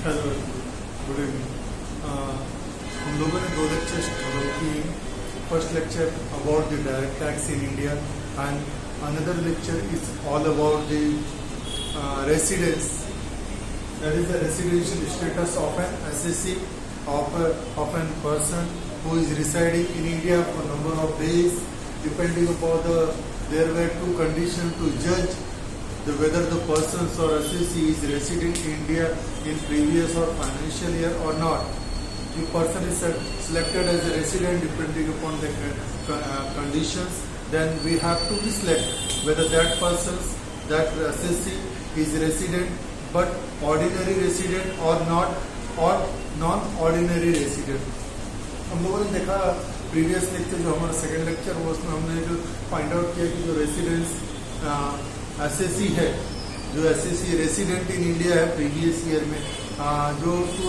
Hello, good evening. हम लोगों ने दो लेक्चर्स कवर किए। First lecture about the direct tax in India and another lecture is all about the residence, that is the residential status of an assessee of an person who is residing in India for number of days. Depending upon there were two conditions to judge whether the person or assessee is resident in India in previous or financial year or not. The person is selected as a resident depending upon the conditions. Then we have to select whether that assessee is resident but ordinary resident or not or non-ordinary resident. हम लोगों ने देखा previous lecture जो हमारा second lecture हुआ उसमें हमने जो फाइंड आउट किया कि जो रेसिडेंस एसएससी है, जो एसएससी रेसिडेंट इन इंडिया है प्रीवियस ईयर में, जो टू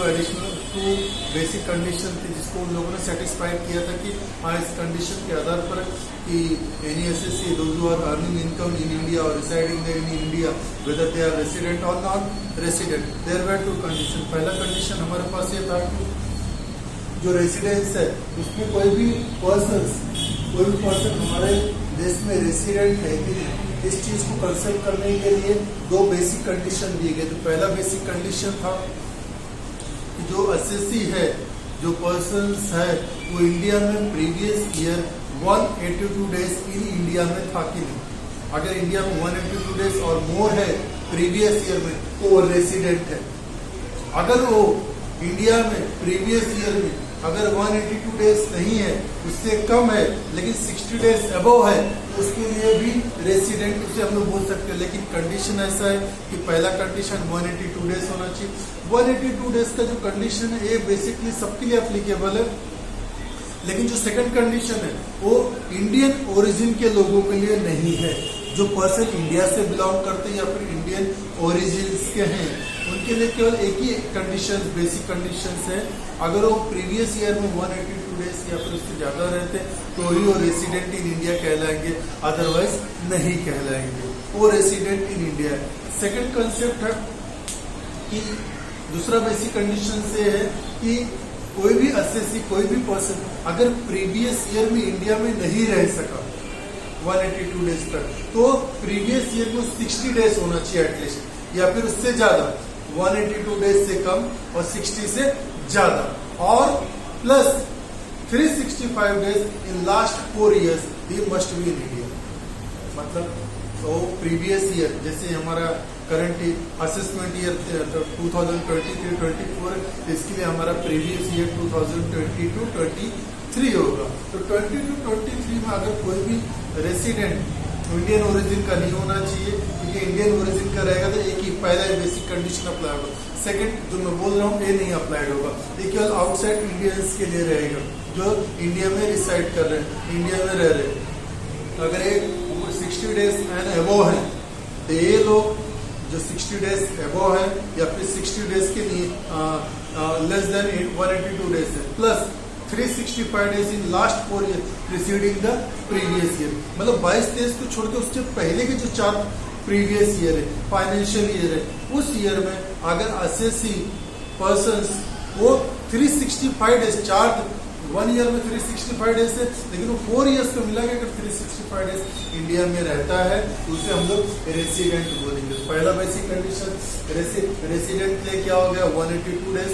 बेसिक कंडीशन थी जिसको उन लोगों ने सेटिस्फाई किया था कि इस कंडीशन के आधार पर कि any assessee those who are earning income in India or residing in India whether they are resident or non resident, there were two condition. पहला कंडीशन हमारे पास ये था कि जो रेसिडेंस है उसमें कोई भी पर्सन हमारे देश में रेसिडेंट है कि नहीं, इस चीज को कंसल्ट करने के लिए दो बेसिक कंडीशन दिए गए। तो पहला बेसिक कंडीशन था कि जो एसएससी है, जो पर्सन है वो इंडिया में previous year 182 days in India में था कि नहीं। अगर इंडिया में 182 डेज और मोर है प्रीवियस ईयर में तो वो रेसिडेंट है। अगर वो इंडिया में प्रीवियस ईयर में अगर 182 डेज नहीं है, उससे कम है लेकिन 60 डेज अबव है तो उसके लिए भी रेसिडेंट उसे हम लोग बोल सकते हैं। लेकिन कंडीशन ऐसा है कि पहला कंडीशन 182 डेज होना चाहिए। 182 डेज का जो कंडीशन है ये बेसिकली सबके लिए एप्लीकेबल है, लेकिन जो सेकंड कंडीशन है वो इंडियन ओरिजिन के लोगों के लिए नहीं है। जो पर्सन इंडिया से बिलोंग करते हैं या फिर इंडियन ओरिजिन के हैं उनके लिए केवल एक ही कंडीशन, बेसिक कंडीशंस है। अगर वो प्रीवियस ईयर में 182 डेज या फिर उससे ज्यादा रहते तो ही वो रेसिडेंट इन इंडिया कहलाएंगे, अदरवाइज नहीं कहलाएंगे। वो रेसिडेंट इन इंडिया है। सेकंड कंसेप्ट है कि दूसरा बेसिक कंडीशन से है कि कोई भी एसएससी, कोई भी पर्सन अगर प्रीवियस ईयर में इंडिया में नहीं रह सका 182 डेज तक, तो प्रीवियस ईयर में 60 डेज होना चाहिए एटलीस्ट, या फिर उससे ज्यादा, 182 डेज से कम और 60 से ज्यादा, और plus 365 days in last 4 years he must be in India. मतलब तो प्रीवियस ईयर जैसे हमारा करंट असेसमेंट ईयर 2023-24, इसके लिए हमारा प्रीवियस ईयर 2022-23 होगा। तो 22-23 में अगर कोई भी रेसिडेंट इंडियन ओरिजिन का नहीं होना चाहिए, क्योंकि इंडियन ओरिजिन का रहेगा तो एक ही पहला बेसिक कंडीशन अप्लाई होगा। सेकंड जो मैं बोल रहा हूँ ये नहीं अप्लाइड होगा, ये केवल आउटसाइड इंडियंस के लिए रहेगा जो इंडिया में रिसाइड कर रहे हैं, इंडिया में रह रहे हैं। अगर एक 60 डेज एंड अबव है तो ये लोग जो 60 डेज अबव है या फिर 60 डेज के लिए लेस देन 182 डेज है, plus 365 days in last 4 year preceding the previous year. मतलब 22-23 को छोड़ के उसके पहले के जो 4 प्रीवियस ईयर है, फाइनेंशियल ईयर है, उस ईयर में अगर एसएससी पर्सन्स वो 365 डेज, 1 ईयर में 365 डेज है लेकिन वो 4 ईयर्स को मिला के अगर 365 डेज इंडिया में रहता है तो उसे हम लोग रेसिडेंट बोलेंगे। पहला बेसिक कंडीशन रेसिडेंट के क्या हो गया, 182 डेज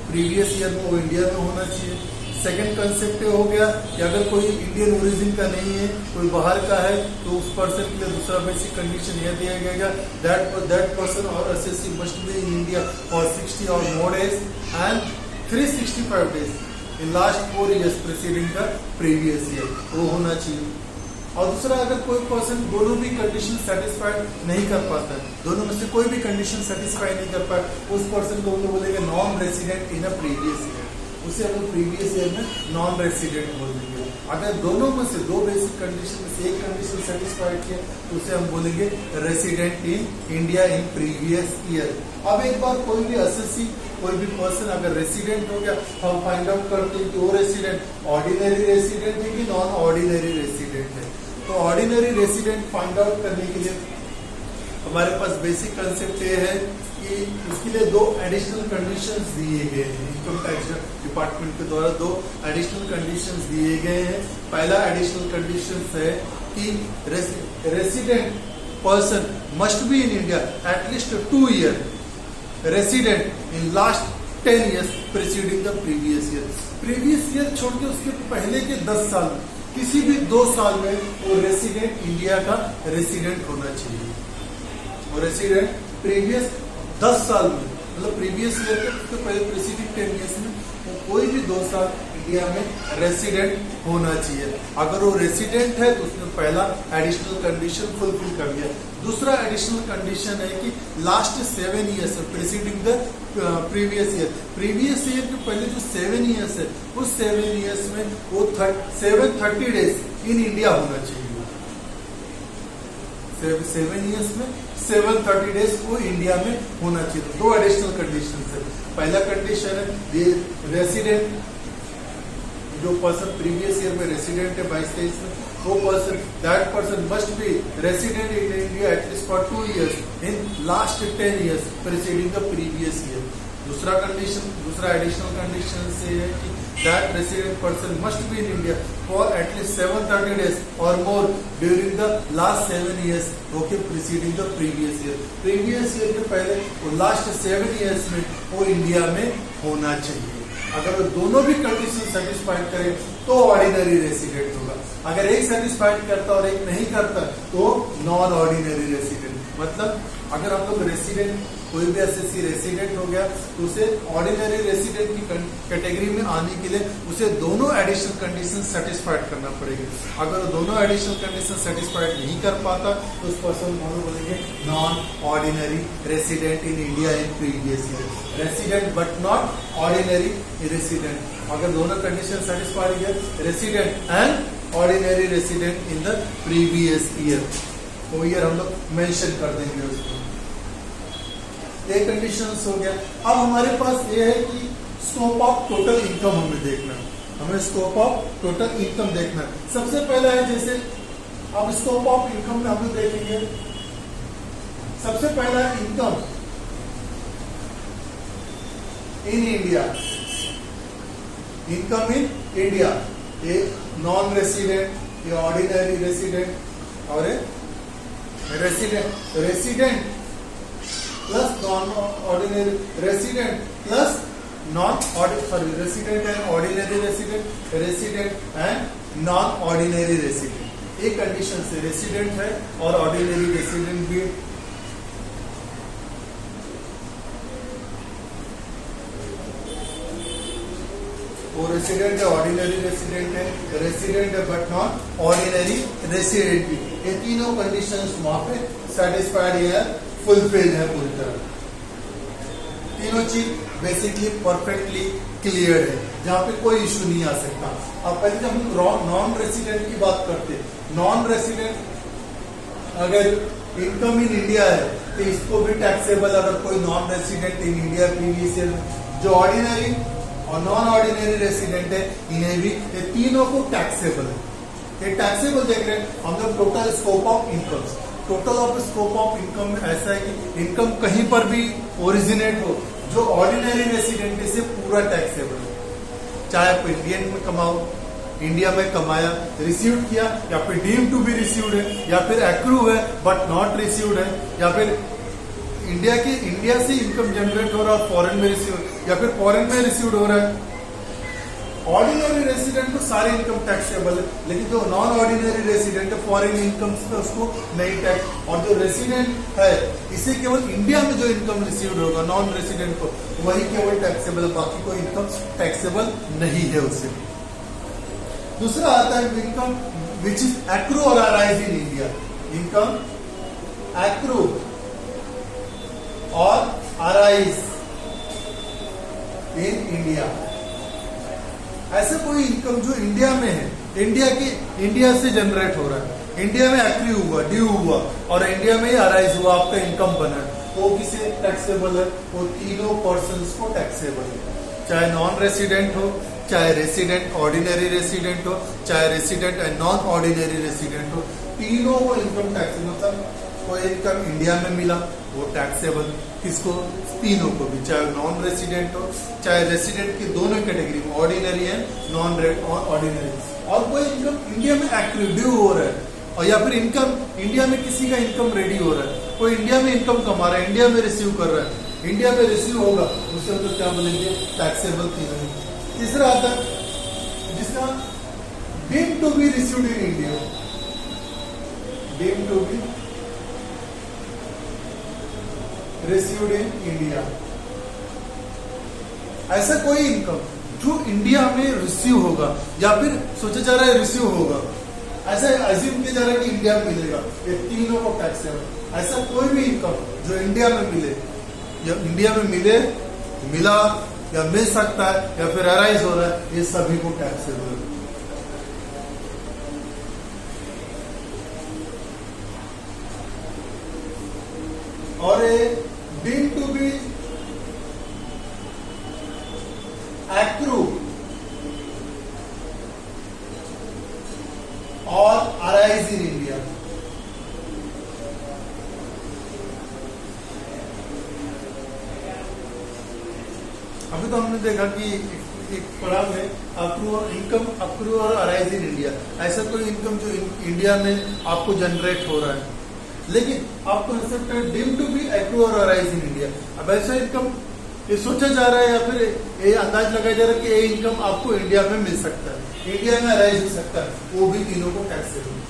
प्रीवियस ईयर में वो इंडिया में होना चाहिए। सेकंड कंसेप्ट हो गया कि अगर कोई इंडियन ओरिजिन का नहीं है, कोई बाहर का है, तो उस पर्सन के लिए दूसरा बेसिक कंडीशन यह दिया गया दैट पर्सन और SSC must be in India for 60 और more days and 365 days in last 4 years preceding the previous year, वो होना चाहिए। और दूसरा अगर कोई पर्सन दोनों भी कंडीशन सेटिस्फाइड नहीं कर पाता है, दोनों में से कोई भी कंडीशन सेटिस्फाई नहीं कर पाए, उस पर्सन को हम लोग बोलेंगे non resident in a previous year, उसे हम लोग प्रीवियस ईयर में नॉन रेसिडेंट बोल देंगे। अगर दोनों में से दो बेसिक कंडीशन में से एक कंडीशन सेटिस्फाइड किया तो उसे हम बोलेंगे resident in India in previous year. अब एक बार कोई भी एसएससी, कोई भी पर्सन अगर रेसिडेंट हो गया, हम फाइंड आउट करते हैं कि वो रेसिडेंट ऑर्डिनरी रेसिडेंट है कि नॉन ऑर्डिनरी रेसिडेंट है। तो ऑर्डिनरी रेसिडेंट फाइंड आउट करने के लिए हमारे पास बेसिक कंसेप्ट ये है कि उसके लिए 2 एडिशनल कंडीशंस दिए गए हैं। इनकम टैक्स डिपार्टमेंट के द्वारा 2 एडिशनल कंडीशंस दिए गए हैं। पहला एडिशनल कंडीशन है कि resident person must be in India at least 2 year resident in last 10 years preceding the previous year. Previous year छोड़ के उसके पहले के 10 साल किसी भी 2 साल में वो रेसिडेंट इंडिया का रेसिडेंट होना चाहिए। और रेसिडेंट प्रीवियस 10 साल में मतलब प्रीवियस ईयर के पहले प्रीसीडिंग 10 years में वो कोई भी 2 साल इंडिया में रेसिडेंट होना चाहिए। अगर वो रेसिडेंट है तो उसने पहला एडिशनल कंडीशन फुलफिल कर दिया। दूसरा एडिशनल कंडीशन है कि last 7 years preceding the previous year. Previous year के पहले जो 7 years है उस 7 years में वो 730 days इन इंडिया होना चाहिए। 7 years में 730 days वो इंडिया में होना चाहिए। 2 एडिशनल कंडीशन है। पहला कंडीशन है रेसिडेंट, जो पर्सन प्रीवियस ईयर में रेसिडेंट है 22-23 में, वो person that person must be resident in India at least for 2 years in last 10 years preceding the previous year. दूसरा एडिशनल कंडीशन से है कि that resident person must be in India for at least 730 days और मोर during the last 7 years okay preceding the previous year. Previous year के पहले वो last 7 years में वो इंडिया में होना चाहिए। अगर वो दोनों भी कंडीशन सेटिस्फाइड करे तो ऑर्डिनरी रेसिडेंट होगा। अगर एक सेटिस्फाइड करता और एक नहीं करता तो नॉन ऑर्डिनरी रेसिडेंट। मतलब अगर हम लोग रेसिडेंट कोई भी एसएससी रेसिडेंट हो गया तो उसे ऑर्डिनरी रेसिडेंट की कैटेगरी में आने के लिए उसे दोनों एडिशनल कंडीशन सेटिस्फाइड करना पड़ेगा। अगर वो दोनों एडिशनल कंडीशन सेटिस्फाइड नहीं कर पाता तो उस पर्सन को बोलेंगे non ordinary resident in India in previous year. Resident but not ordinary resident. अगर दोनों कंडीशन सेटिस्फाइड है resident and ordinary resident in the previous year, वो ईयर हम लोग मेंशन कर देंगे उसको। ये कंडीशंस हो गया। अब हमारे पास ये है कि स्कोप ऑफ टोटल इनकम हमें देखना है। हमें स्कोप ऑफ टोटल इनकम देखना है। सबसे पहला है जैसे अब स्कोप ऑफ इनकम में हम लोग देखेंगे। सबसे पहला है income in India. Income in India, ये नॉन रेसिडेंट, ये ऑर्डिनरी रेसिडेंट और resident plus non ordinary resident plus resident and ordinary resident and non ordinary resident. एक कंडीशन से रेसिडेंट है और ऑर्डिनरी रेसिडेंट भी वो रेसिडेंट है, ऑर्डिनरी रेसिडेंट है, रेसिडेंट है बट नॉट ऑर्डिनरी रेसिडेंट भी। ये तीनों कंडीशंस वहां पे सेटिस्फाइड है, फुलफिल है पूरी तरह। तीनों चीज बेसिकली परफेक्टली क्लियर है, जहां पे कोई इश्यू नहीं आ सकता। अब पहले जब हम नॉन रेसिडेंट की बात करते हैं, नॉन रेसिडेंट अगर इनकम इन इंडिया है तो इसको भी टैक्सेबल। अगर कोई non resident in India previous year, जो ऑर्डिनरी और नॉन ऑर्डिनरी रेसिडेंट है, इन्हें भी ये तीनों को टैक्सेबल है। ये टैक्सेबल देख रहे हैं हम लोग। Total scope of income, total of scope of income में ऐसा है कि इनकम कहीं पर भी ओरिजिनेट हो जो ऑर्डिनरी रेसिडेंट से पूरा टैक्सेबल है। चाहे आप इंडियन में कमाओ, इंडिया में कमाया, रिसीव किया, या फिर डीम टू बी रिसीव्ड है, या फिर एक्रू है बट नॉट रिसीव्ड है, या फिर इंडिया से इनकम जनरेट हो रहा है फॉरेन में रिसीव, या फिर फॉरेन में रिसीव्ड हो रहा है। ऑर्डिनरी रेसिडेंट को सारे इनकम टैक्सेबल है, लेकिन जो नॉन ऑर्डिनरी रेसिडेंट है फॉरेन इनकम से उसको नहीं टैक्स। और जो रेसिडेंट है इसे केवल इंडिया में जो इनकम रिसीव्ड होगा नॉन रेसिडेंट को वही केवल टैक्सेबल है, बाकी कोई इनकम टैक्सेबल नहीं है उसे। दूसरा आता है इनकम विच इज एक्रू और arise in India. Income accrue और अराइज इन इंडिया। ऐसा कोई इनकम जो इंडिया में है, इंडिया से जनरेट हो रहा है, इंडिया में एक्रू हुआ, ड्यू हुआ और इंडिया में ही अराइज हुआ, आपका इनकम बना, तो किसे टैक्सेबल है? वो तीनों पर्संस को टैक्सेबल है। चाहे नॉन रेसिडेंट हो, चाहे रेसिडेंट ऑर्डिनरी रेसिडेंट हो, चाहे resident and non ordinary resident हो, तीनों को इनकम टैक्स। मतलब कोई इनकम इंडिया में मिला, वो टैक्सेबल। किसको? तीनों को भी, चाहे नॉन रेसिडेंट हो चाहे रेसिडेंट की, दोनों कैटेगरी में, ऑर्डिनरी एंड नॉन ऑर्डिनरी। और कोई इनकम इंडिया में एक्टिव हो रहा है और या फिर इनकम इंडिया में किसी का इनकम रेडी हो रहा है, कोई इंडिया में इनकम कमा रहा है, इंडिया में रिसीव कर रहा है, इंडिया में रिसीव होगा, उससे तो क्या बोलेंगे? टैक्सेबल। तीसरा आता है जिसका deemed to be received in India, deemed to be received in India. ऐसा कोई इनकम जो इंडिया में रिसीव होगा या फिर सोचा जा रहा है रिसीव होगा, ऐसा अज्यूम किया जा रहा है कि इंडिया में मिलेगा, ये तीनों को टैक्सेबल। ऐसा कोई भी इनकम जो इंडिया में मिले या इंडिया में मिला या मिल सकता है या फिर अराइज हो रहा है, ये सभी को टैक्सेबल है। और डीम्ड टू बी एक्रू और अराइज इन इंडिया। अभी तो हमने देखा कि एक पढ़ा में अक्रू और अराइज इन इंडिया, ऐसा कोई इनकम जो इंडिया में आपको जनरेट हो रहा है, लेकिन आपको कंसेप्ट है डीम्ड टू बी एक्रू और अराइज इन इंडिया। अब ऐसा इनकम ये सोचा जा रहा है या फिर ये अंदाज लगाया जा रहा है कि ये इनकम आपको इंडिया में मिल सकता है, इंडिया में अराइज हो सकता है, वो भी तीनों को टैक्सेबल,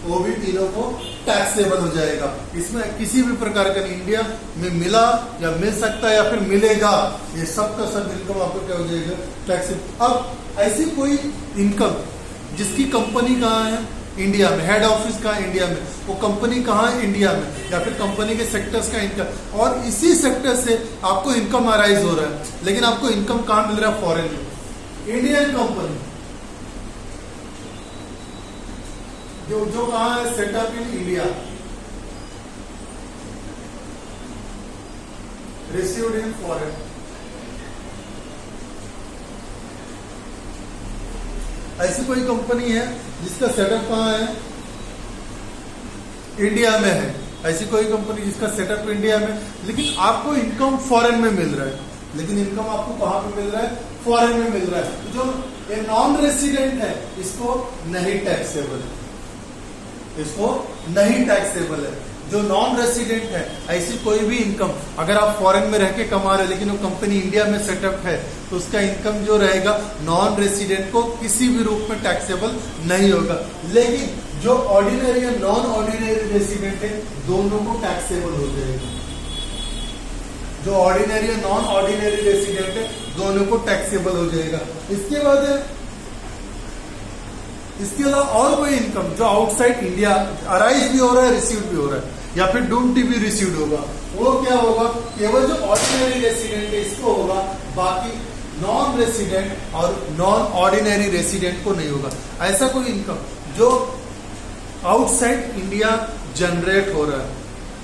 वो भी तीनों को टैक्सेबल हो जाएगा। इसमें किसी भी प्रकार का इंडिया में मिला या मिल सकता है या फिर मिलेगा, ये सब का सब इनकम आपको क्या हो जाएगा? टैक्सेबल। अब ऐसी कोई इनकम जिसकी कंपनी कहाँ है? इंडिया में, हेड ऑफिस कहाँ? इंडिया में, वो कंपनी कहाँ है? इंडिया में, या फिर कंपनी के सेक्टर्स का इनकम, और इसी सेक्टर से आपको इनकम अराइज हो रहा है, लेकिन आपको इनकम कहाँ मिल रहा है? फॉरेन में। इंडियन कंपनी जो कहाँ है? Setup in India, received in foreign. ऐसी कोई कंपनी है जिसका सेटअप कहाँ है? इंडिया में है। ऐसी कोई कंपनी जिसका सेटअप इंडिया में, लेकिन आपको इनकम फॉरेन में मिल रहा है, लेकिन इनकम आपको कहाँ पे मिल रहा है? फॉरेन में मिल रहा है। तो जो ये नॉन रेसिडेंट है इसको नहीं टैक्सेबल है, इसको नहीं टैक्सेबल है। जो नॉन रेसिडेंट है, ऐसी कोई भी इनकम अगर आप फॉरेन में रह के कमा रहे लेकिन वो कंपनी इंडिया में सेटअप है, तो उसका इनकम जो रहेगा नॉन रेसिडेंट को किसी भी रूप में टैक्सेबल नहीं होगा। लेकिन जो ऑर्डिनरी या नॉन ऑर्डिनरी रेसिडेंट है, दोनों को टैक्सेबल हो जाएगा। जो ऑर्डिनरी या नॉन ऑर्डिनरी रेसिडेंट है, दोनों को टैक्सेबल हो जाएगा। इसके अलावा और कोई इनकम जो आउटसाइड इंडिया अराइज भी हो रहा है, रिसीव भी हो रहा है, या फिर डूम टी भी रिसीव्ड होगा, वो क्या होगा? केवल जो ऑर्डिनरी रेसिडेंट है इसको होगा, बाकी non resident or non ordinary resident को नहीं होगा। ऐसा कोई इनकम जो आउटसाइड इंडिया जनरेट हो रहा है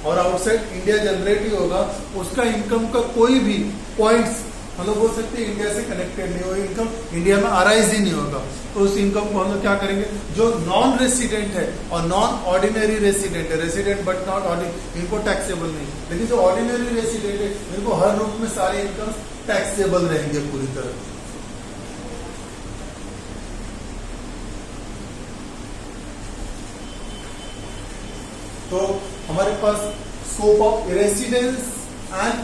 और आउटसाइड इंडिया जनरेट ही होगा, उसका इनकम का कोई भी पॉइंट्स, मतलब बोल सकते हैं इंडिया से कनेक्टेड नहीं होगा, इनकम इंडिया में अराइज ही नहीं होगा, तो उस इनकम को हम लोग क्या करेंगे? जो नॉन रेसिडेंट है और नॉन ऑर्डिनरी रेसिडेंट है, रेसिडेंट बट नॉट ऑर्डिनरी, इनको टैक्सेबल नहीं, लेकिन जो ऑर्डिनरी रेसिडेंट है इनको हर रूप में सारे इनकम टैक्सेबल रहेंगे पूरी तरह। तो हमारे पास scope of residence and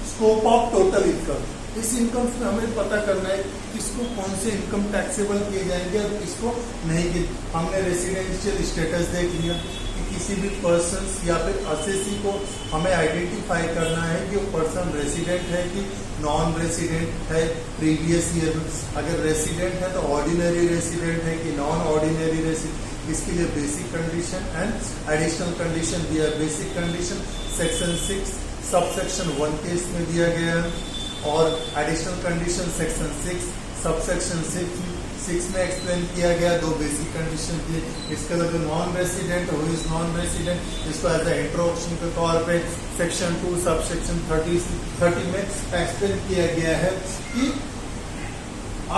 scope of total income, इस इनकम में हमें पता करना है किसको कौन से इनकम टैक्सेबल किए जाएंगे और किसको नहीं किए। हमने रेसिडेंशियल स्टेटस देख लिया कि किसी भी पर्सन या फिर असेसी को हमें आइडेंटिफाई करना है कि वो पर्सन रेसिडेंट है कि नॉन रेसिडेंट है प्रीवियस ईयर में। अगर रेसिडेंट है तो ऑर्डिनरी रेसिडेंट है कि नॉन ऑर्डिनरी रेसिडेंट, इसके लिए basic condition and additional condition दिया। बेसिक कंडीशन सेक्शन 6 सबसेक्शन 1 के इसमें दिया गया है, और एडिशनल कंडीशन सेक्शन 6 सबसेक्शन 6 में एक्सप्लेन किया गया। दो बेसिक कंडीशन थी। इसके अलावा जो non resident who is non resident, इसको एज ए इंट्रोडक्शन के तौर पे सेक्शन 2 सबसेक्शन 30 में एक्सप्लेन किया गया है कि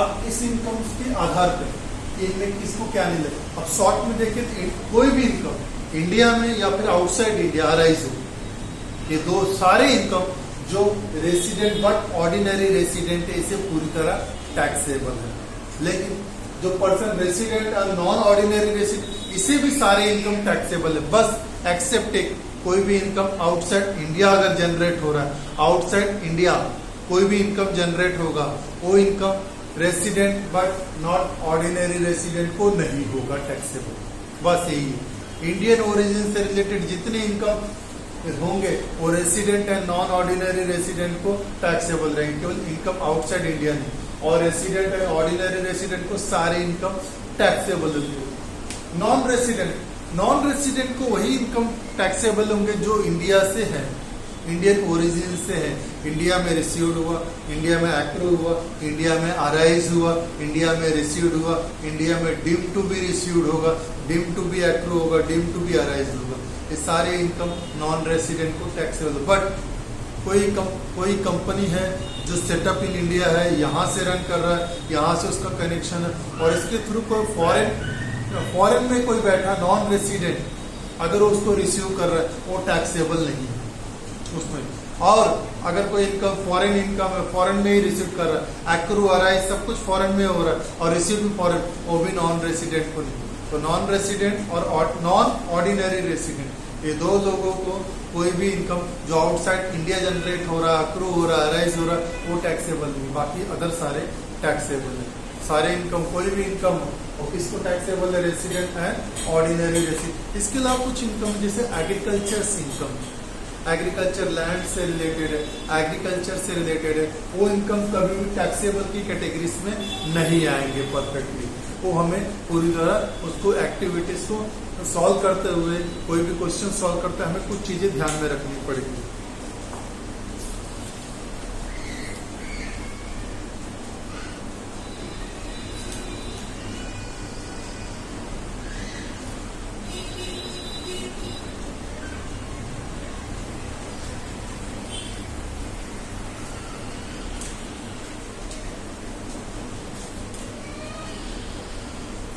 अब इस इनकम के आधार पर इनमें किसको क्या नहीं लगे। अब शॉर्ट में देखिए तो कोई भी इनकम इंडिया में या फिर आउटसाइड इंडिया अराइज हो, ये दो सारे इनकम जो रेसिडेंट बट ऑर्डिनरी रेसिडेंट है इसे पूरी तरह टैक्सेबल है। लेकिन जो person resident or non ordinary resident इसे भी सारे इनकम टैक्सेबल है, बस एक्सेप्ट एक कोई भी इनकम आउटसाइड इंडिया अगर जनरेट हो रहा है, आउटसाइड इंडिया कोई भी इनकम जनरेट होगा वो income resident but not ordinary resident को नहीं होगा टैक्सेबल। बस यही है। इंडियन ओरिजिन से रिलेटेड जितने इनकम होंगे वो resident and non ordinary resident को टैक्सेबल रहेंगे, केवल इनकम आउटसाइड इंडिया नहीं, और रेसिडेंट एंड ऑर्डिनरी रेसिडेंट को सारे इनकम टैक्सेबल होंगे। नॉन रेसिडेंट को वही इनकम टैक्सेबल होंगे जो इंडिया से है, इंडियन ओरिजिन से है, इंडिया में रिसीव्ड हुआ, इंडिया में एक्रू हुआ, इंडिया में अराइज हुआ, इंडिया में रिसीव्ड हुआ, इंडिया में डीम टू बी रिसीव्ड होगा, डीम टू बी एक्रू होगा, डीम टू बी अराइज होगा। ये सारे इनकम नॉन रेसिडेंट को टैक्सेबल। बट कोई कंपनी है जो सेटअप इन इंडिया है, यहाँ से रन कर रहा है, यहाँ से उसका कनेक्शन है, और इसके थ्रू कोई फॉरेन में कोई बैठा नॉन रेसिडेंट अगर उसको रिसीव कर रहा है वो टैक्सेबल नहीं है उसमें। और अगर कोई इनकम फॉरेन इनकम है, फॉरेन में ही रिसीव कर रहा है, एक्रू अराइज सब कुछ फॉरेन में हो रहा है और रिसीव भी फॉरेन, वो भी नॉन रेसिडेंट को नहीं। तो non resident or non ordinary resident ये दो लोगों को कोई भी इनकम जो आउटसाइड इंडिया जनरेट हो रहा है, अक्रू हो रहा है, अराइज हो रहा है, वो टैक्सेबल नहीं, बाकी अदर सारे टैक्सेबल है। सारे इनकम कोई भी इनकम हो और किसको टैक्सेबल है, रेसिडेंट एंड ऑर्डिनरी रेसिडेंट। इसके अलावा कुछ इनकम जैसे एग्रीकल्चर इनकम, एग्रीकल्चर लैंड से रिलेटेड है, एग्रीकल्चर से रिलेटेड है, वो इनकम कभी भी टैक्सेबल की कैटेगरीज में नहीं आएंगे परफेक्टली। वो हमें पूरी तरह उसको एक्टिविटीज को सॉल्व करते हुए, कोई भी क्वेश्चन सॉल्व करते हुए हमें कुछ चीजें ध्यान में रखनी पड़ेगी।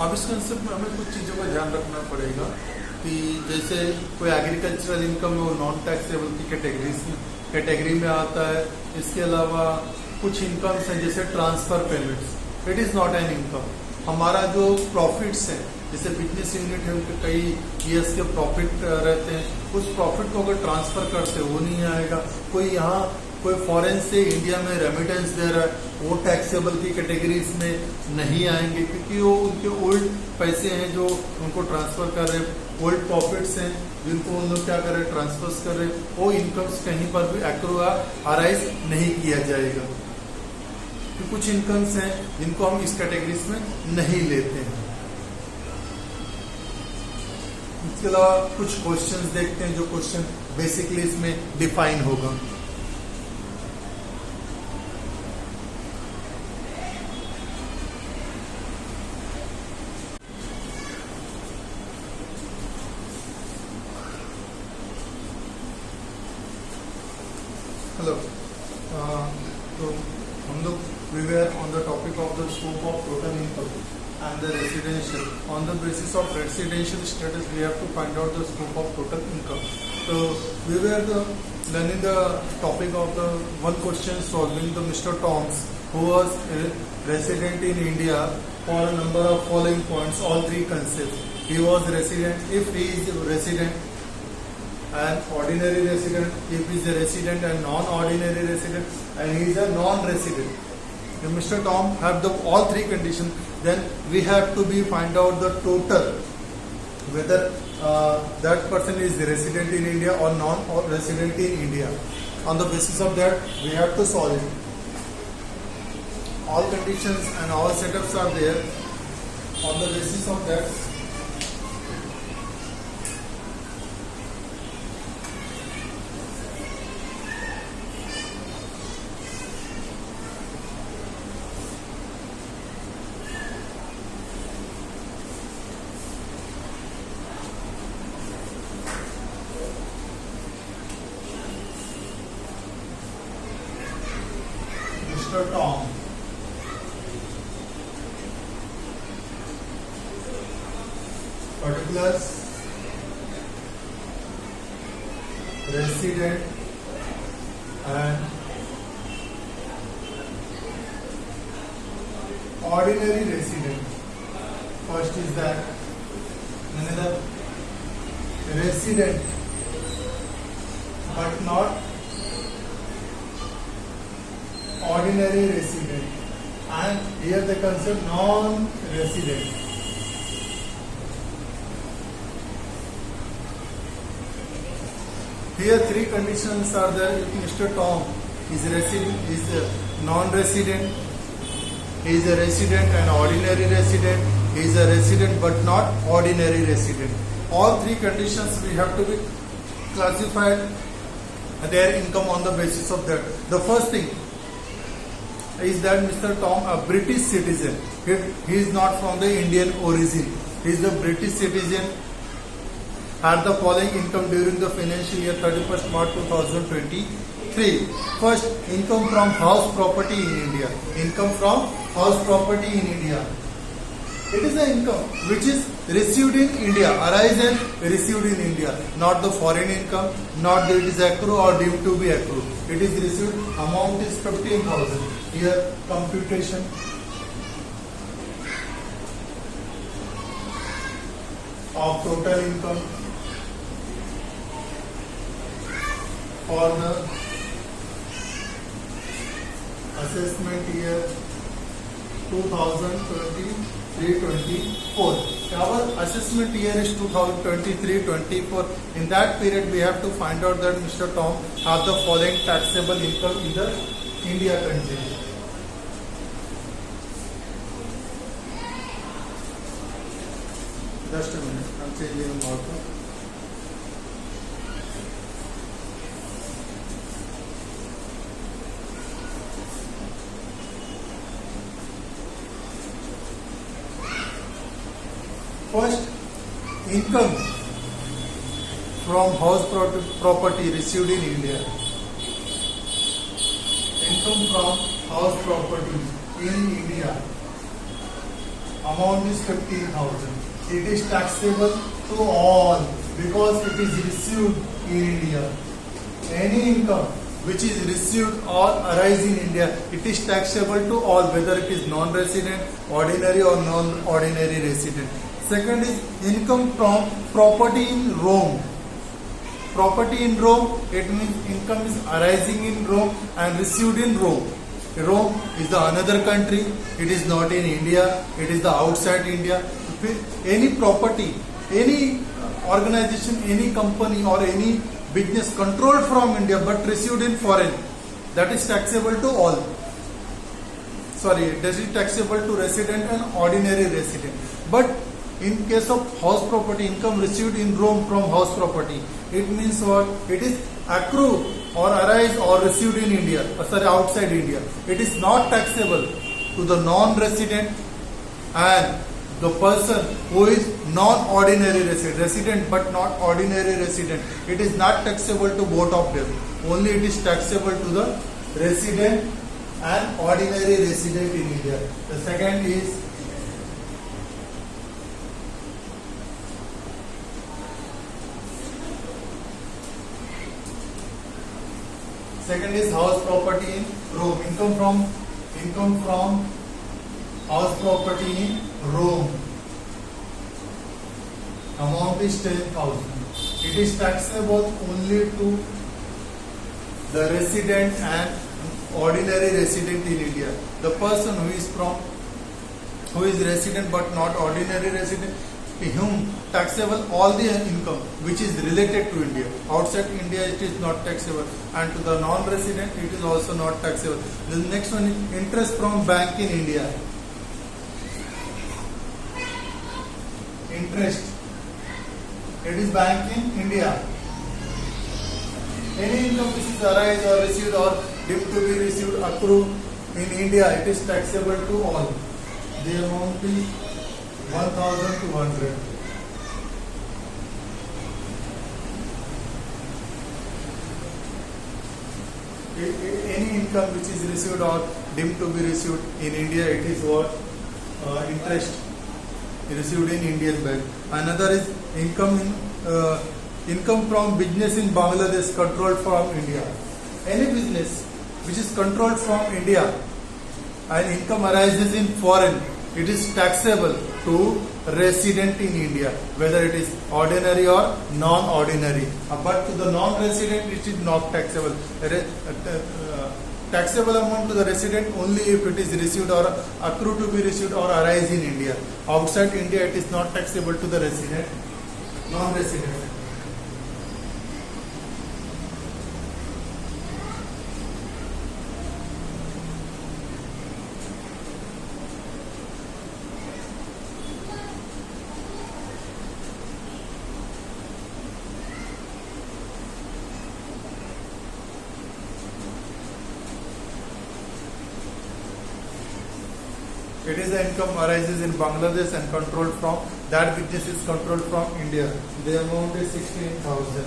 अब इस कंसेप्ट में हमें कुछ चीज़ों का ध्यान रखना पड़ेगा कि जैसे कोई एग्रीकल्चरल इनकम है वो नॉन टैक्सेबल की कैटेगरी में आता है। इसके अलावा कुछ इनकम्स हैं जैसे transfer payments, it is not an income. हमारा जो प्रॉफिट्स हैं, जैसे बिजनेस यूनिट है उनके कई ईयर्स के प्रॉफिट रहते हैं, उस प्रॉफिट को अगर ट्रांसफर करते वो नहीं आएगा। कोई फॉरेन से इंडिया में रेमिटेंस दे रहा है वो टैक्सेबल की कैटेगरीज में नहीं आएंगे, क्योंकि वो उनके ओल्ड पैसे हैं जो उनको ट्रांसफर कर रहे हैं, ओल्ड प्रॉफिट्स हैं जिनको उन लोग क्या कर रहे हैं, ट्रांसफर कर रहे हैं। वो इनकम्स कहीं पर भी एक्रू अराइज नहीं किया जाएगा। तो कुछ इनकम्स हैं जिनको हम इस कैटेगरीज में नहीं लेते हैं। इसके अलावा कुछ क्वेश्चंस देखते हैं जो क्वेश्चन बेसिकली इसमें डिफाइन होगा। हेलो, तो हम लोग we were on the topic of the scope of total income and the residential. On the basis of residential status, we have to find out the scope of total income. So we were learning the topic of the one question solving the Mr. Toms, who was a resident in India for a number of following points, all three concepts. He was resident. If he is a resident, an ordinary resident, if he is a resident and non-ordinary resident, and he is a non-resident. If Mr. Tom have all three conditions, then we have to find out the total, whether that person is resident in India or non-resident in India. On the basis of that, we have to solve it. All conditions and all setups are there. On the basis of that, Mr. Tom particulars resident and ordinary resident. First is that another resident but not ordinary resident, and here the concept non-resident. Here three conditions are there. If Mr. Tom is non-resident, he is a resident and ordinary resident, he is a resident but not ordinary resident. All three conditions we have to be classified their income on the basis of that. The first thing is that Mr. Tom, a British citizen, he is not from the Indian origin, he is the British citizen, had the following income during the financial year 31st March 2023. First, income from house property in India. Income from house property in India. It is the income which is received in India, arise and received in India, not the foreign income, not that it is accrued or deemed to be accrued. It is received, amount is 15,000. Here, computation. Of total income for the assessment year 2023-24. Our assessment year is 2023-24. In that period, we have to find out that Mr. Tom have the following taxable income in the India country. Just a minute, I'm changing the marker. First, income from house property received in India. Income from house property in India. Amount is 15,000. It is taxable to all because it is received in India. Any income which is received or arise in India, it is taxable to all, whether it is non-resident, ordinary or non-ordinary resident. Second is income from property in Rome. Property in Rome, it means income is arising in Rome and received in Rome. Rome is the another country, it is not in India, it is the outside India. Any property, any organization, any company or any business controlled from India but received in foreign, that is taxable to all. Sorry, that is taxable to resident and ordinary resident. But in case of house property, income received in Rome from house property, it means what? It is accrued or arise or received in India, outside India. It is not taxable to the non-resident and the person who is non-ordinary resident but not ordinary resident. It is not taxable to both of them. Only it is taxable to the resident and ordinary resident in India. The second is house property in Rome. Income from house property in Rome. Amount is 10,000. It is taxable only to the resident and ordinary resident in India. The person who is resident but not ordinary resident, to whom taxable all the income which is related to India. Outside India it is not taxable, and to the non-resident it is also not taxable. The next one is interest from bank in India. Interest. It is bank in India. Any income which is arise or received or deemed to be received accrued in India, it is taxable to all. The amount is 1,200. Any income which is received or deemed to be received in India, it is what? Interest received in Indian bank. Another is income income from business in Bangladesh controlled from India. Any business which is controlled from India and income arises in foreign, it is taxable to resident in India, whether it is ordinary or non-ordinary. But to the non-resident, it is not taxable. Taxable amount to the resident only if it is received or accrued to be received or arise in India. Outside India, it is not taxable to the resident, non-resident. It is the income arises in Bangladesh and controlled from that business is controlled from India. The amount is 16,000.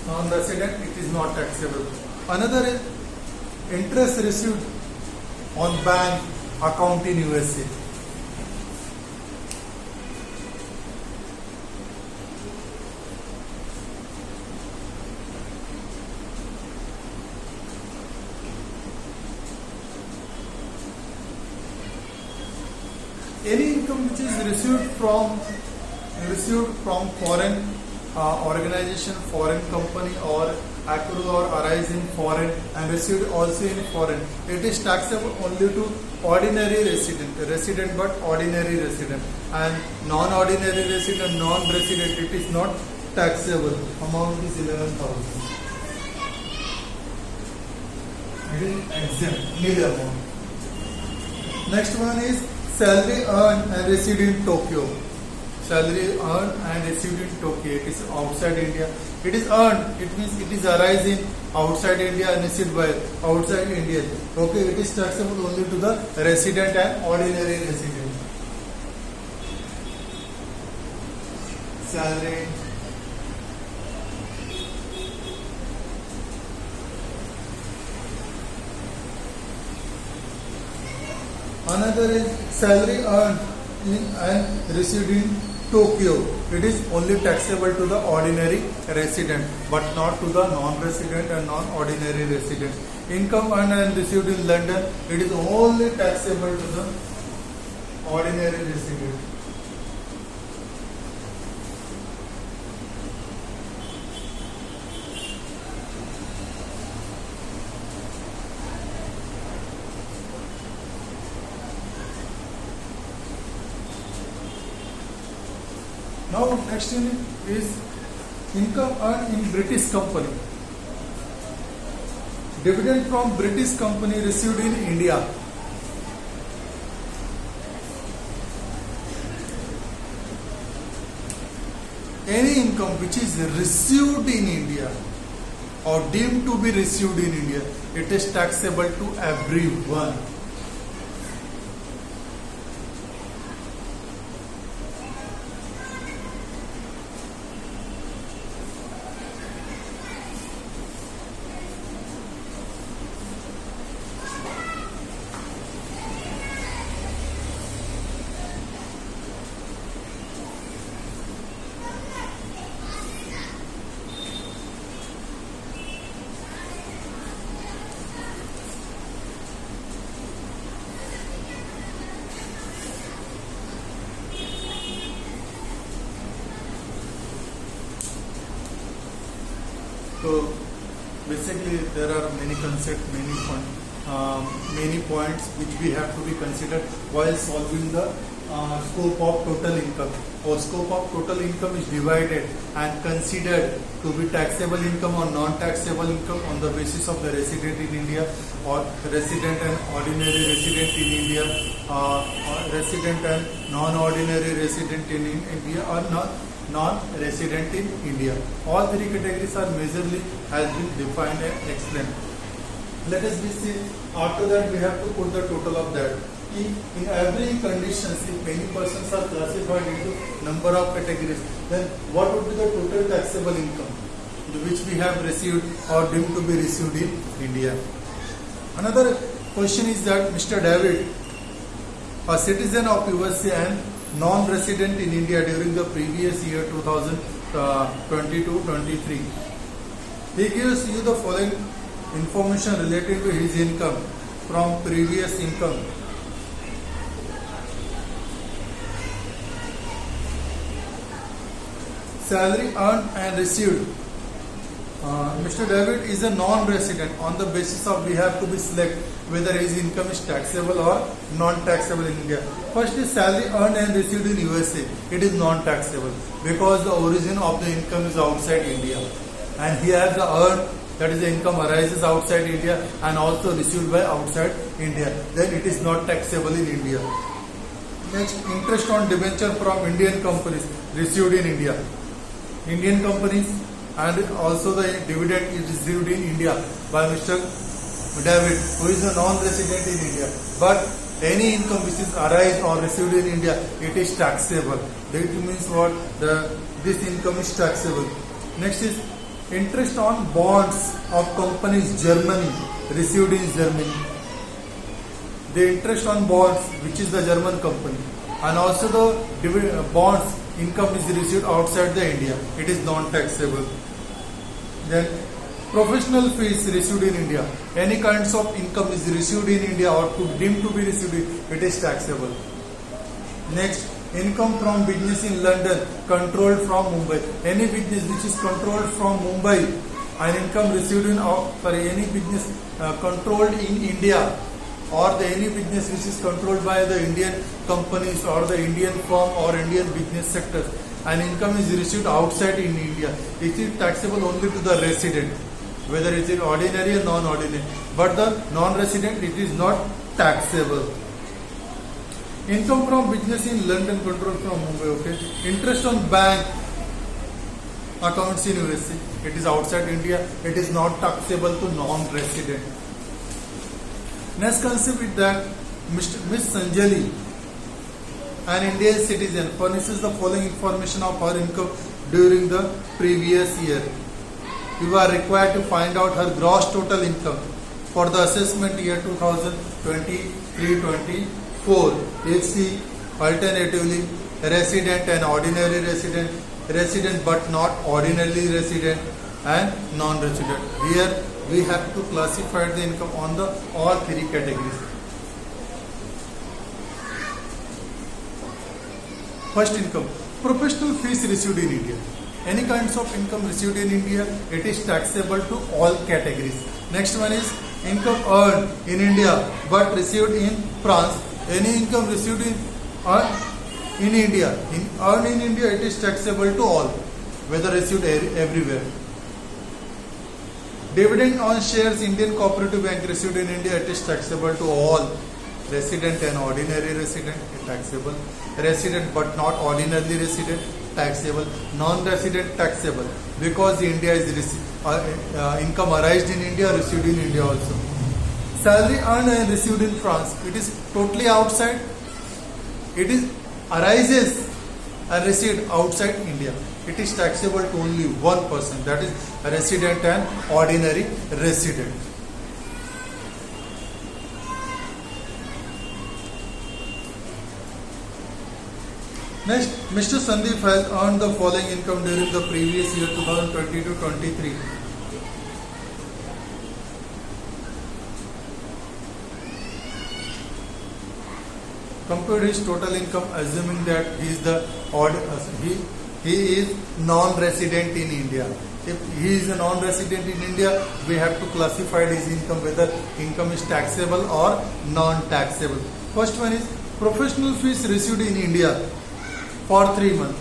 Non-resident, it is not taxable. Another is interest received on bank account in USA. Any income which is received from foreign organization, foreign company, or accrue or arise in foreign and received also in foreign, it is taxable only to ordinary resident but ordinary resident, and non-ordinary resident, non-resident, it is not taxable. Amount is 11,000. It is exempt, nil amount. Next one is salary earned and received in Tokyo. Salary earned and received in Tokyo. It is outside India. It is earned. It means it is arising outside India and received by outside India. Okay, it is taxable only to the resident and ordinary resident. Salary. Another is salary earned and received in Tokyo. It is only taxable to the ordinary resident, but not to the non-resident and non-ordinary resident. Income earned and received in London, it is only taxable to the ordinary resident. Now next is income earned in British company. Dividend from British company received in India. Any income which is received in India or deemed to be received in India, it is taxable to everyone. So basically there are many concepts, many points which we have to be considered while solving the scope of total income. Or scope of total income is divided and considered to be taxable income or non-taxable income on the basis of the resident in India or resident and ordinary resident in India, or resident and non-ordinary resident in India, or non-resident in India. All three categories are majorly has been defined and explained. Let us see. After that, we have to put the total of that. In every condition, if many persons are classified into number of categories, then what would be the total taxable income which we have received or deemed to be received in India? Another question is that Mr. David, a citizen of USA and non-resident in India during the previous year 2022-23. He gives you the following information related to his income from previous income. Salary earned and received. Mr. David is a non-resident. On the basis of we have to be select whether his income is taxable or non-taxable in India. First is salary earned and received in USA. It is non-taxable because the origin of the income is outside India, and he has the earned, that is the income arises outside India and also received by outside India. Then it is not taxable in India. Next, interest on debenture from Indian companies received in India. Indian companies, and also the dividend is received in India by Mr. David, who is a non-resident in India. But any income which is arise or received in India, it is taxable. That means what? This income is taxable. Next is interest on bonds of companies Germany received in Germany. The interest on bonds, which is the German company, and also the bonds income is received outside the India. It is non-taxable. Then professional fees received in India. Any kinds of income is received in India or deemed to be received, it is taxable. Next, income from business in London controlled from Mumbai. Any business which is controlled from Mumbai and income received in any business controlled in India, or any business which is controlled by the Indian companies or the Indian firm or Indian business sectors, and income is received outside in India, it is taxable only to the resident, whether it is ordinary or non-ordinary. But the non-resident, it is not taxable. Income from business in London controlled from Mumbai. Okay. Interest on bank accounts in USA, it is outside India, it is not taxable to non-resident. Next concept is that Miss Sanjali, an Indian citizen, furnishes the following information of her income during the previous year. You are required to find out her gross total income for the assessment year 2023-24. If she alternatively resident and ordinary resident, resident but not ordinarily resident, and non-resident. Here we have to classify the income on the all three categories. First, income. Professional fees received in India. Any kinds of income received in India, it is taxable to all categories. Next one is income earned in India but received in France. Any income received in India, earned in India, it is taxable to all, whether received everywhere. Dividend on shares Indian Cooperative Bank received in India, it is taxable to all. Resident and ordinary resident, taxable. Resident but not ordinarily resident, taxable. Non-resident, taxable, because India is income arised in India, received in India also. Salary earned and received in France, it is totally outside. It is arises and received outside India. It is taxable to only one person, that is a resident and ordinary resident. Next, Mr. Sandeep has earned the following income during the previous year 2022-23. Compute his total income, assuming that he is non-resident in India. If he is a non-resident in India, we have to classify his income whether income is taxable or non-taxable. First one is professional fees received in India for 3 months.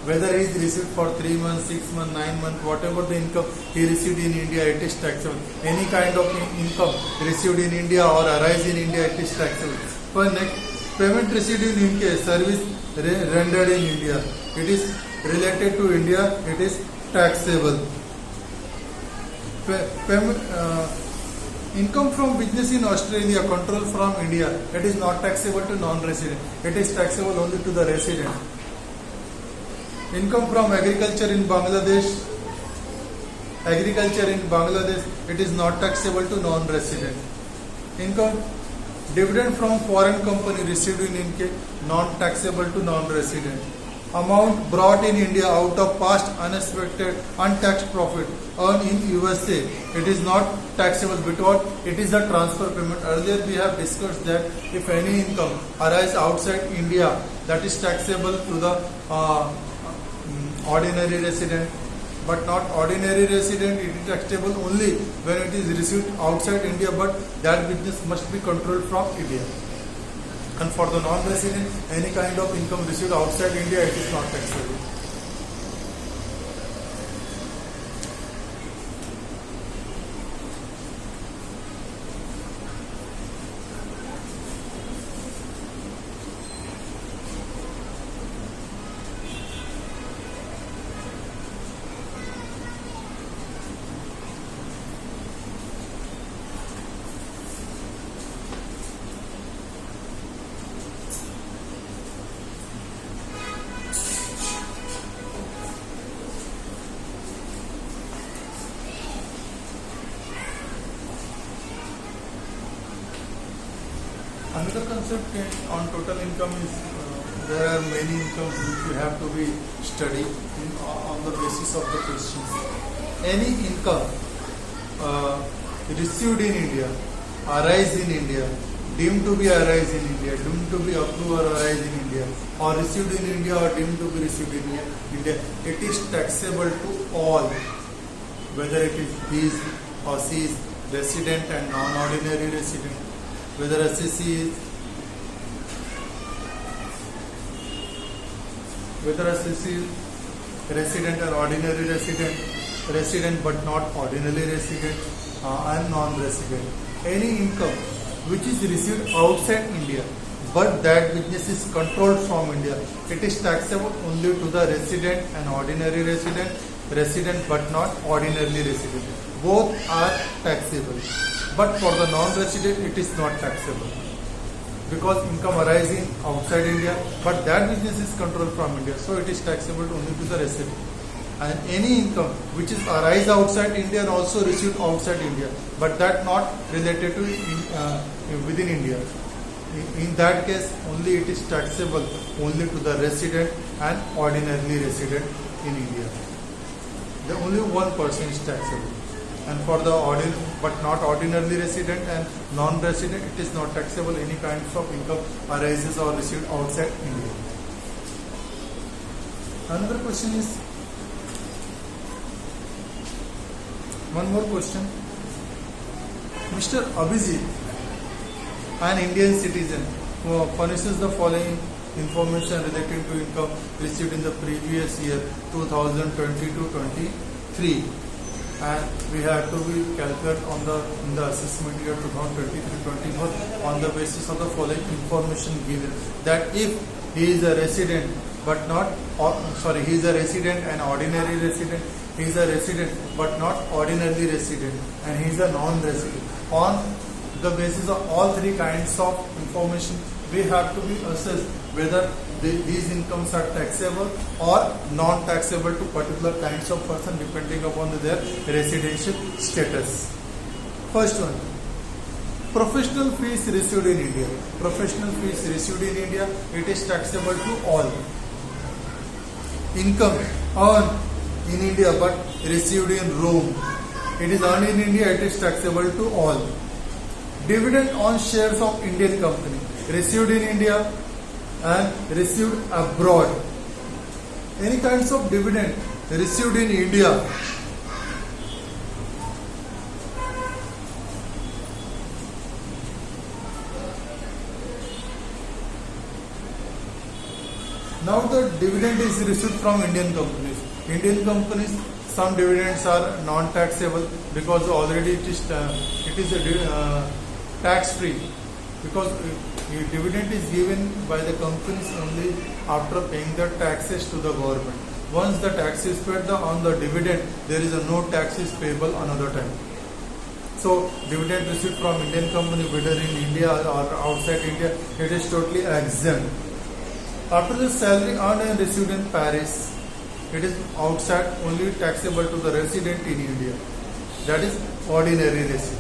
Whether he is received for 3 months, 6 months, 9 months, whatever the income he received in India, it is taxable. Any kind of income received in India or arise in India, it is taxable. For next, payment received in UK, service rendered in India, it is related to India, it is taxable. Income from business in Australia, control from India, it is not taxable to non-resident, it is taxable only to the resident. Income from agriculture in Bangladesh, it is not taxable to non-resident. Income Dividend from foreign company received in India, non-taxable to non-resident. Amount brought in India out of past unexpected untaxed profit earned in USA. It is not taxable because it is a transfer payment. Earlier we have discussed that if any income arises outside India, that is taxable to the ordinary resident, but not ordinary resident. It is taxable only when it is received outside India, but that business must be controlled from India. And for the non-resident, any kind of income received outside India, it is not taxable. Another concept on total income is there are many incomes which you have to be studied on the basis of the questions. Any income received in India, arise in India, deemed to be arise in India, deemed to be approved or arise in India, or received in India or deemed to be received in India, it is taxable to all, whether it is his or she is resident and non-ordinary resident. Whether SSC is resident or ordinary resident but not ordinary resident and non-resident. Any income which is received outside India but that business is controlled from India, it is taxable only to the resident and ordinary resident but not ordinarily resident. Both are taxable. But for the non-resident, it is not taxable because income arising outside India, but that business is controlled from India, so it is taxable only to the resident. And any income which is arise outside India and also received outside India, but that not related to within India. In that case, only it is taxable only to the resident and ordinarily resident in India. The only one person is taxable. And for the but not ordinarily resident and non-resident, it is not taxable. Any kinds of income arises or received outside India. Another question is, one more question. Mr. Abhijit, an Indian citizen who furnishes the following information relating to income received in the previous year 2022-23. And we have to be calculated in the assessment year 2023-24 on the basis of the following information given, that if he is a resident but not he is a resident and ordinary resident, he is a resident but not ordinarily resident, and he is a non-resident. On the basis of all three kinds of information, we have to be assessed whether these incomes are taxable or non-taxable to particular kinds of person depending upon their residential status. First one, professional fees received in India. Professional fees received in India, it is taxable to all. Income earned in India but received in Rome, it is earned in India, it is taxable to all. Dividend on shares of Indian company received in India and received abroad. Any kinds of dividend received in India, now the dividend is received from Indian companies. Indian companies, some dividends are non-taxable because already it is tax-free, because dividend is given by the companies only after paying the taxes to the government. Once the tax is paid on the dividend, there is no taxes payable another time. So dividend received from Indian company, whether in India or outside India, it is totally exempt. After the salary earned and received in Paris, it is outside only taxable to the resident in India, that is ordinary resident.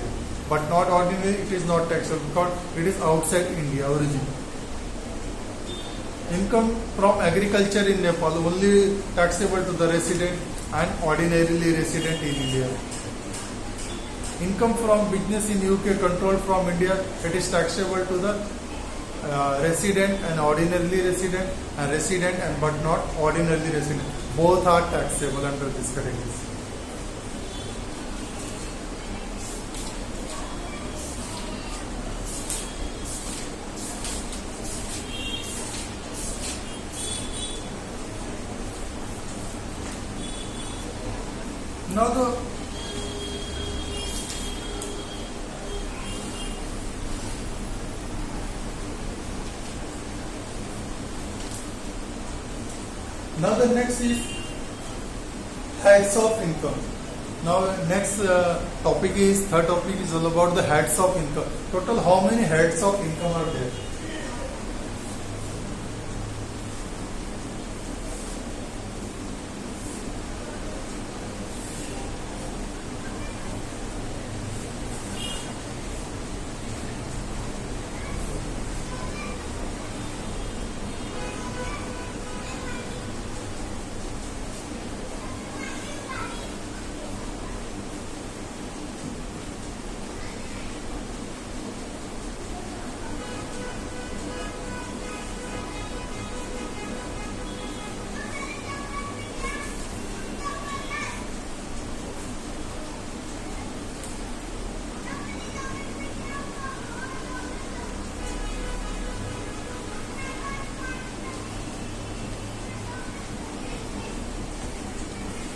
but not ordinary, it is not taxable because it is outside India origin. Income from agriculture in Nepal only taxable to the resident and ordinarily resident in India. Income from business in UK controlled from India, it is taxable to the resident and ordinarily resident and but not ordinarily resident. Both are taxable under this category. Now the next is heads of income. Now next topic is, third topic is all about the heads of income. Total how many heads of income are there?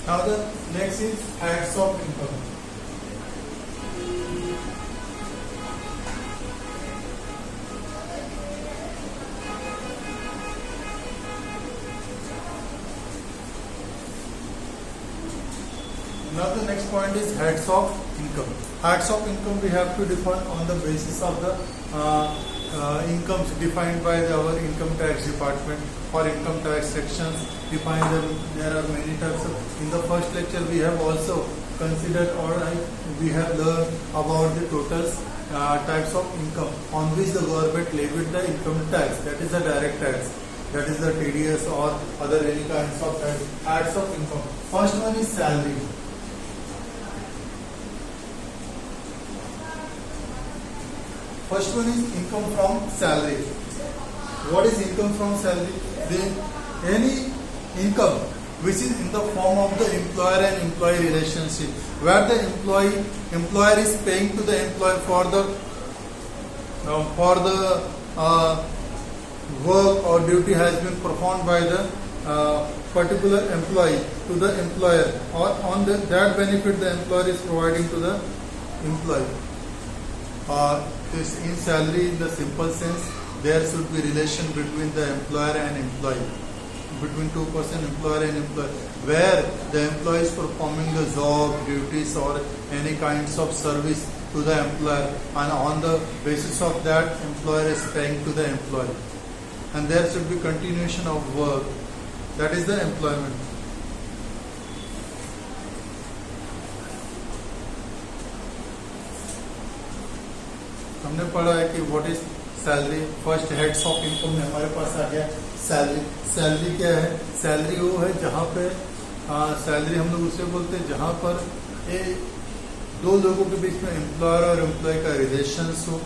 Now the next is heads of income. Now the next point is heads of income. Heads of income we have to define on the basis of the incomes defined by our income tax department or income tax sections define them. There are many types of, in the first lecture we have also considered or we have learned about the total types of income on which the government levied the income tax, that is the direct tax, that is the TDS or other any kinds of tax. Heads of income. First one is salary. First one is income from salary. What is income from salary? Any income which is in the form of the employer and employee relationship, where the employer is paying to the employer for the work or duty has been performed by the particular employee to the employer, or on that benefit the employer is providing to the employee. This in salary, in the simple sense, there should be relation between the employer and employee, between two person, employer and employee, where the employee is performing the job, duties or any kinds of service to the employer, and on the basis of that employer is paying to the employee, and there should be continuation of work, that is the employment. हमने पढ़ा है कि what is salary. First heads of income में हमारे पास आ गया salary. Salary क्या है? Salary वो है जहाँ पे सैलरी हम लोग उसे बोलते हैं जहाँ पर दो लोगों के बीच में एम्प्लॉयर और एम्प्लॉय का रिलेशन हो.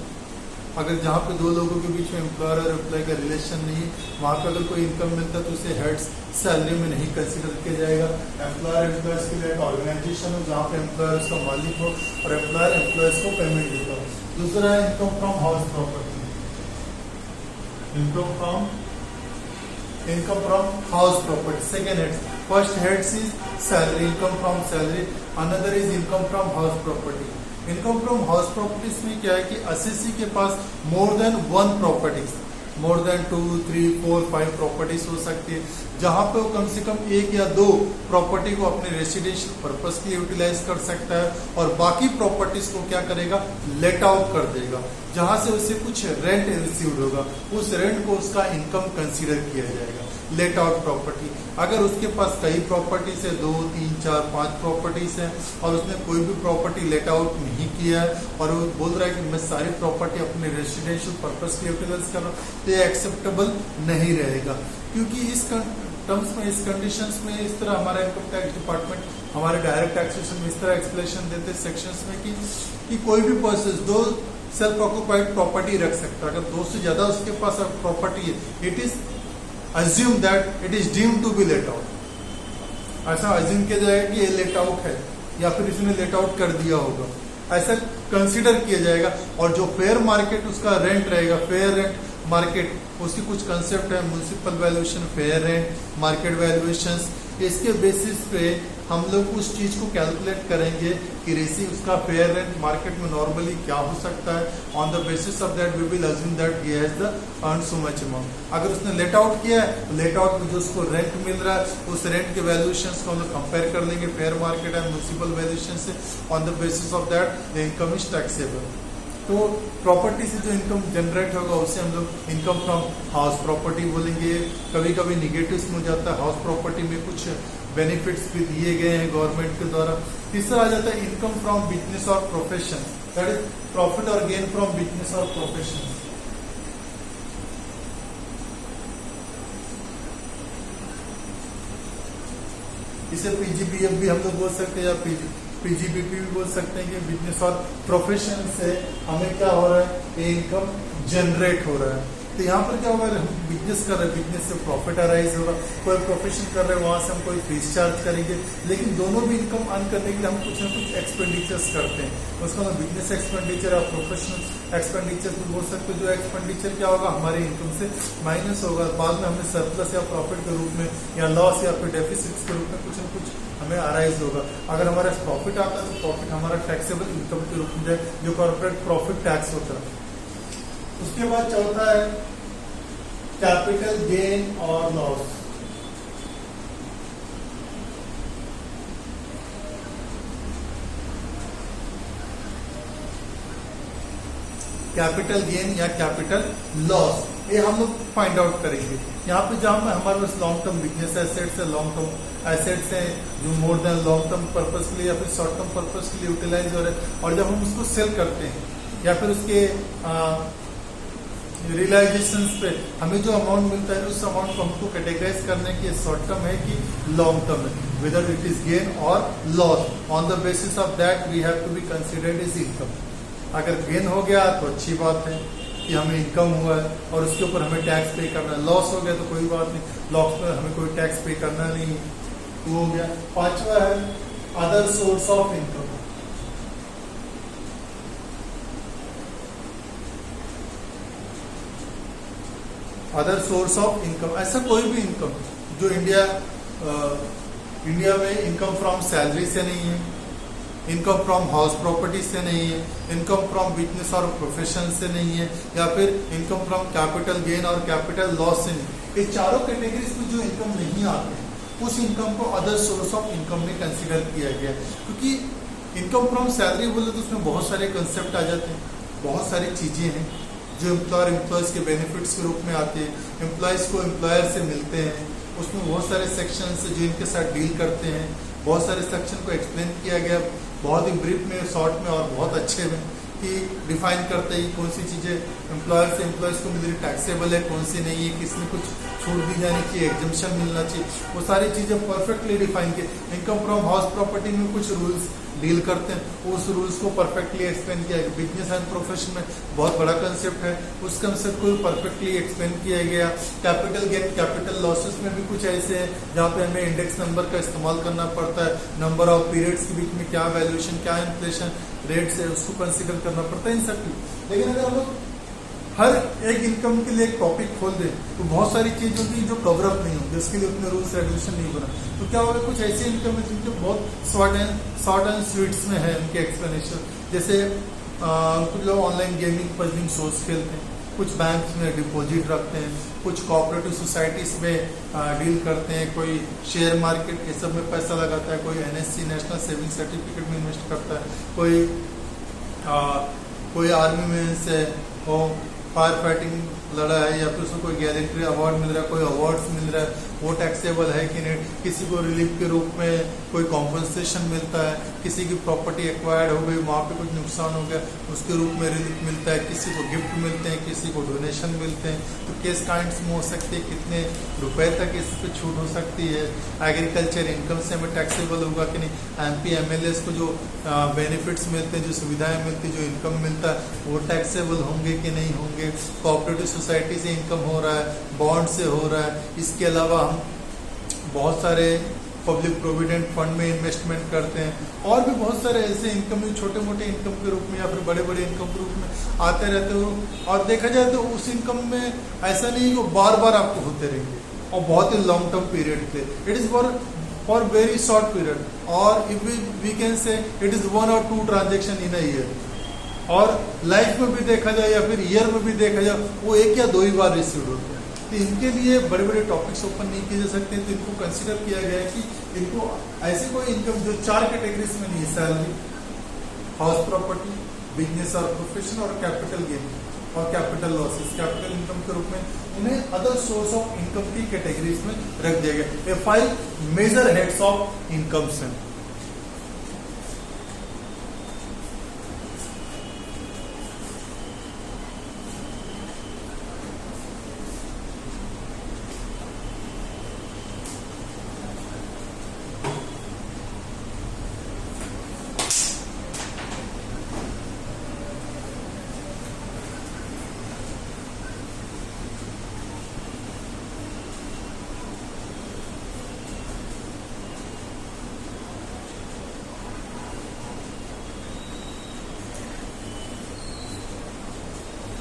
अगर जहाँ पे दो लोगों के बीच में एम्प्लॉयर और एम्प्लॉय का रिलेशन नहीं है, वहाँ पे अगर कोई इनकम मिलता है तो उसे हेड्स सैलरी में नहीं कंसिडर किया जाएगा. एम्प्लॉयर एम्प्लॉयर्स के लिए एक ऑर्गेनाइजेशन हो जहाँ पे एम्प्लॉयर उसका मालिक हो और एम्प्लॉयर एम्प्लॉयर्स को पेमेंट देता हो. दूसरा है income from house property. Income from house property. Second head. First heads is salary, income from salary. Another is income from house property. Income from house properties में क्या है कि असेसी के पास more than one properties, more than 2, 3, 4, 5 properties हो सकती है, जहां पे वो कम से कम एक या दो प्रॉपर्टी को अपने रेसिडेंशियल पर्पस के लिए यूटिलाइज कर सकता है और बाकी प्रॉपर्टीज को क्या करेगा, लेट आउट कर देगा, जहां से उसे कुछ रेंट रिसीव्ड होगा, उस रेंट को उसका इनकम कंसीडर किया जाएगा. Let out property. अगर उसके पास कई प्रॉपर्टीज है, 2, 3, 4, 5 प्रॉपर्टीज है और उसने कोई भी प्रॉपर्टी लेट आउट नहीं किया है और वो बोल रहा है कि मैं सारी प्रॉपर्टी अपने रेसिडेंशियल पर्पस के लिए यूटिलाइज कर रहा हूँ, तो ये एक्सेप्टेबल नहीं रहेगा। क्योंकि इस टर्म्स में, इस कंडीशंस में इस तरह हमारा इनकम टैक्स डिपार्टमेंट हमारे डायरेक्ट टैक्सेशन में इस तरह एक्सप्लेनेशन देते सेक्शंस में कि कोई भी पर्सन 2 सेल्फ ऑक्यूपाइड प्रॉपर्टी रख सकता है। अगर 2 से ज्यादा उसके पास प्रॉपर्टी है, it is assume that it is deemed to be let out. ऐसा अज्यूम किया जाएगा कि ये लेट आउट है या फिर इसने लेट आउट कर दिया होगा, ऐसा कंसीडर किया जाएगा। और जो फेयर मार्केट उसका रेंट रहेगा, फेयर रेंट मार्केट, उसकी कुछ कंसेप्ट है, municipal valuation, fair rent, market valuations, इसके बेसिस पे हम लोग उस चीज को कैलकुलेट करेंगे कि रेसी उसका फेयर रेंट मार्केट में नॉर्मली क्या हो सकता है। On the basis of that we will assume that he has the earn so much amount. अगर उसने लेट आउट किया है तो लेट आउट में जो उसको रेंट मिल रहा है उस रेंट के वैल्यूएशंस को हम लोग कंपेयर कर लेंगे fair market and municipal valuation से। On the basis of that the income is taxable. तो प्रॉपर्टी से जो इनकम जनरेट होगा उसे हम लोग इनकम फ्रॉम हाउस प्रॉपर्टी बोलेंगे। कभी कभी निगेटिव्स में हो जाता है, हाउस प्रॉपर्टी में कुछ बेनिफिट्स भी दिए गए हैं गवर्नमेंट के द्वारा। तीसरा आ जाता है इनकम फ्रॉम बिजनेस और प्रोफेशन, दैट इज प्रॉफिट और गेन फ्रॉम बिजनेस और प्रोफेशन। इसे पीजीबीएफ भी हम लोग बोल सकते हैं या पीजीबीपी भी बोल सकते हैं कि बिजनेस और प्रोफेशन से हमें क्या हो रहा है, इनकम जनरेट हो रहा है। तो यहाँ पर क्या होगा, हम बिजनेस कर रहे हैं, बिजनेस से प्रॉफिट अराइज होगा, कोई प्रोफेशन कर रहे हैं वहां से हम कोई फीस चार्ज करेंगे, लेकिन दोनों भी इनकम अर्न करने के लिए हम कुछ ना कुछ एक्सपेंडिचर्स करते हैं। उसको हम बिजनेस एक्सपेंडिचर और प्रोफेशनल एक्सपेंडिचर भी बोल सकते हैं। जो एक्सपेंडिचर क्या होगा, हमारी इनकम से माइनस होगा, बाद में हमें सरप्लस या प्रॉफिट के रूप में या लॉस या फिर डेफिसिट के रूप में कुछ न कुछ हमें अराइज होगा। अगर हमारा प्रॉफिट आता है तो प्रॉफिट हमारा टैक्सेबल इनकम के रूप में जाए, जो कॉर्पोरेट प्रॉफिट टैक्स होता है। उसके बाद चौथा है कैपिटल गेन और लॉस। कैपिटल गेन या कैपिटल लॉस, ये हम लोग फाइंड आउट करेंगे। यहाँ पे जहां पे हमारे पास लॉन्ग टर्म बिजनेस एसेट्स है, लॉन्ग टर्म एसेट्स हैं जो more than long term purpose के लिए या फिर शॉर्ट टर्म पर्पस के लिए यूटिलाइज हो रहे हैं, और जब हम उसको सेल करते हैं या फिर उसके रियलाइजेशन पे हमें जो अमाउंट मिलता है उस अमाउंट को हमको कैटेगराइज करने की शॉर्ट टर्म है कि लॉन्ग टर्म है, वेदर इट इज गेन और loss. On the basis of that we have to be considered is income. अगर गेन हो गया तो अच्छी बात है कि हमें इनकम हुआ है और उसके ऊपर हमें टैक्स पे करना है। लॉस हो गया तो कोई बात नहीं, लॉस पर हमें कोई टैक्स पे करना नहीं, वो हो गया। पांचवा है other source of income. Other source of income, ऐसा कोई भी इनकम जो इंडिया में इनकम फ्रॉम सैलरी से नहीं है, इनकम फ्रॉम हाउस प्रॉपर्टी से नहीं है, इनकम फ्रॉम बिजनेस और प्रोफेशन से नहीं है, या फिर इनकम फ्रॉम कैपिटल गेन और कैपिटल लॉस से नहीं। ये चारों कैटेगरीज में जो इनकम नहीं आते हैं उस इनकम को अदर सोर्स ऑफ इनकम में कंसिडर किया गया। क्योंकि इनकम फ्रॉम सैलरी बोले तो उसमें बहुत सारे कंसेप्ट आ जाते हैं, बहुत सारी चीजें हैं जो एम्प्लॉयज के बेनिफिट्स के रूप में आते हैं, एम्प्लॉयज को एम्प्लॉयर से मिलते हैं, उसमें बहुत सारे सेक्शन है जो इनके साथ डील करते हैं। बहुत सारे सेक्शन को एक्सप्लेन किया गया बहुत ही ब्रीफ में, शॉर्ट में और बहुत अच्छे में, कि डिफाइन करते हैं कौन सी चीजें एम्प्लॉयर से एम्प्लॉयज को मिल रही टैक्सेबल है, कौन सी नहीं है, किसमें कुछ छूट दी जानी चाहिए, एग्जम्पशन मिलना चाहिए, वो सारी चीजें परफेक्टली डिफाइन की। इनकम फ्रॉम हाउस प्रॉपर्टी में कुछ रूल्स डील करते हैं, उस रूल्स को परफेक्टली एक्सप्लेन किया गया। बिजनेस एंड प्रोफेशन में बहुत बड़ा कंसेप्ट है, उस कंसेप्ट को परफेक्टली एक्सप्लेन किया गया। कैपिटल गेन कैपिटल लॉसेस में भी कुछ ऐसे हैं जहाँ पे हमें इंडेक्स नंबर का इस्तेमाल करना पड़ता है, नंबर ऑफ पीरियड्स के बीच में क्या वैल्यूएशन, क्या इन्फ्लेशन रेट्स है उसको कंसिडर करना पड़ता है इन सब की। लेकिन अगर हम लोग हर एक इनकम के लिए एक टॉपिक खोल दें तो बहुत सारी चीजें होंगी जो कवर अप नहीं होंगी, उसके लिए उतने रूल्स रेगुलेशन नहीं बना। तो क्या होगा, कुछ ऐसी इनकम है जिनके बहुत शॉर्ट एंड स्वीट्स में है उनके एक्सप्लेनेशन। जैसे कुछ लोग ऑनलाइन गेमिंग पजलिंग शोज खेलते हैं, कुछ बैंक में डिपॉजिट रखते हैं, कुछ कोऑपरेटिव सोसाइटीज में डील करते हैं, कोई शेयर मार्केट ये सब में पैसा लगाता है, कोई एनएससी नेशनल सेविंग सर्टिफिकेट में इन्वेस्ट करता है, कोई आर्मी में से हो फायर फाइटिंग लड़ा है या फिर उसको कोई गैलेंट्री अवार्ड मिल रहा है, कोई अवार्ड्स मिल रहा है, वो टैक्सेबल है कि नहीं, किसी को रिलीफ के रूप में कोई कॉम्पनसेशन मिलता है, किसी की प्रॉपर्टी एक्वायर्ड हो गई, वहाँ पे कुछ नुकसान हो गया, उसके रूप में रिलीफ मिलता है, किसी को गिफ्ट मिलते हैं, किसी को डोनेशन मिलते हैं। तो केस काइंड्स में हो सकती है, कितने रुपए तक इस पर छूट हो सकती है। एग्रीकल्चर इनकम से हमें टैक्सेबल होगा कि नहीं, MP MLAs को जो बेनिफिट्स मिलते हैं, जो सुविधाएं मिलती हैं, जो इनकम मिलता है, वो टैक्सेबल होंगे कि नहीं होंगे। कोऑपरेटिव सोसाइटी से इनकम हो रहा है, बॉन्ड से हो रहा है, इसके अलावा हम बहुत सारे पब्लिक प्रोविडेंट फंड में इन्वेस्टमेंट करते हैं, और भी बहुत सारे ऐसे इनकम, छोटे मोटे इनकम के रूप में या फिर बड़े बड़े इनकम के रूप में आते रहते हो। और देखा जाए तो उस इनकम में ऐसा नहीं है कि बार बार आपको होते रहेंगे, और बहुत ही लॉन्ग टर्म पीरियड पे, it is for very short period, और if we can say it is 1 or 2 transaction in a year. और लाइफ में भी देखा जाए या फिर ईयर में भी देखा जाए, वो 1 या 2 ही बार रिसीव होते हैं। तो इनके लिए बड़े बड़े टॉपिक्स ओपन नहीं किए जा सकते, तो इनको कंसिडर किया गया है कि इनको ऐसे कोई इनकम जो 4 कैटेगरीज में नहीं है, सैलरी, हाउस प्रॉपर्टी, बिजनेस और प्रोफेशन, और कैपिटल गेन और कैपिटल लॉसेस, कैपिटल इनकम के रूप में उन्हें अदर सोर्स ऑफ इनकम की कैटेगरीज में रख दिया गया। ये 5 मेजर हेड्स ऑफ इनकम्स हैं।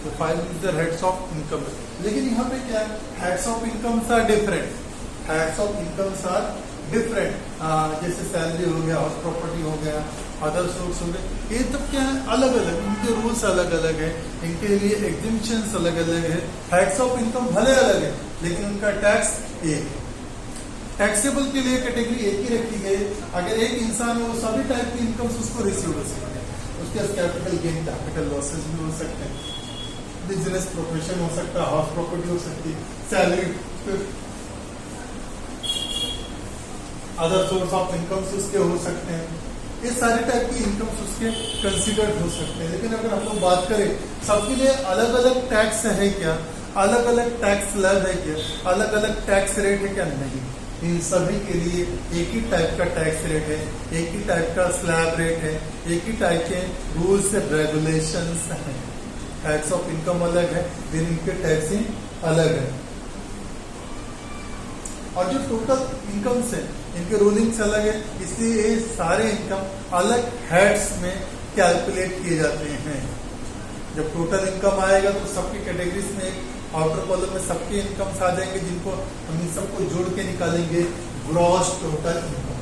तो 5 is the heads of income. लेकिन यहाँ पे क्या है, heads of incomes are different, heads of incomes are different. जैसे सैलरी हो गया, हाउस प्रॉपर्टी हो गया, अदर सोर्स हो गए, ये सब क्या है, अलग अलग, इनके रूल्स अलग अलग है, इनके लिए एग्जिबिशंस अलग अलग है। हेड्स ऑफ इनकम भले अलग है, लेकिन उनका टैक्स एक, टैक्सेबल के लिए कैटेगरी एक ही रखी गई। अगर एक इंसान है, वो सभी टाइप की इनकम उसको रिसीव हो सकते हैं। उसके पास कैपिटल गेन, कैपिटल लॉसेस भी हो सकते हैं, बिजनेस प्रोफेशन हो सकता है, हाउस प्रॉपर्टी हो सकती है, salary, other source of incomes उसके हो सकते हैं। ये सारे टाइप की इनकम्स उसके कंसिडर्ड हो सकते हैं। लेकिन अगर हम लोग बात करें, सबके लिए अलग अलग टैक्स है क्या, अलग अलग टैक्स स्लैब है क्या, अलग अलग टैक्स रेट है क्या, नहीं। इन सभी के लिए एक ही टाइप का टैक्स रेट है, एक ही टाइप का स्लैब रेट है, एक ही टाइप के रूल्स रेगुलेशंस हैं। टैक्स ऑफ इनकम अलग है, फिर इनके टैक्सिंग अलग है, और जो टोटल इनकम्स है, इनके रूलिंग्स अलग है। इसलिए ये सारे इनकम अलग हेड्स में कैलकुलेट किए जाते हैं। जब टोटल इनकम आएगा तो सबकी कैटेगरीज में एक आउटर कॉलम में सबके इनकम्स आ जाएंगे, जिनको हम इन सबको जोड़ के निकालेंगे ग्रॉस टोटल इनकम।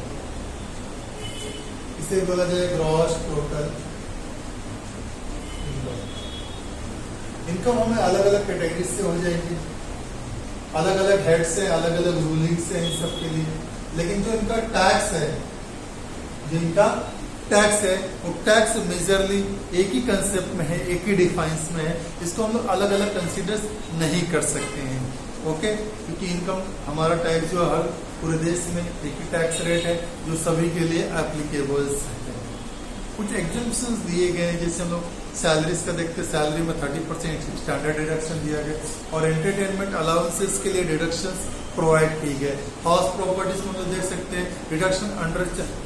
इसे बोला जाए ग्रॉस टोटल इनकम। हमें अलग अलग कैटेगरीज से हो जाएंगी, अलग अलग हेड से, अलग अलग रूलिंग से इन सब के लिए। लेकिन जो इनका टैक्स है, जो इनका टैक्स है, वो टैक्स मेजरली एक ही कंसेप्ट में है, एक ही डिफाइंस में है। इसको हम लोग अलग अलग कंसिडर नहीं कर सकते हैं, ओके। क्योंकि इनकम हमारा टैक्स जो हर पूरे देश में एक ही टैक्स रेट है, जो सभी के लिए एप्लीकेबल है। कुछ एग्जम्पशंस दिए गए हैं, जैसे हम लोग सैलरीज का देखते हैं, सैलरी में 30% स्टैंडर्ड डिडक्शन दिया गया, और एंटरटेनमेंट अलाउंसेस के लिए डिडक्शंस प्रोवाइड की गए। हाउस प्रॉपर्टीज में लोग देख सकते हैं deduction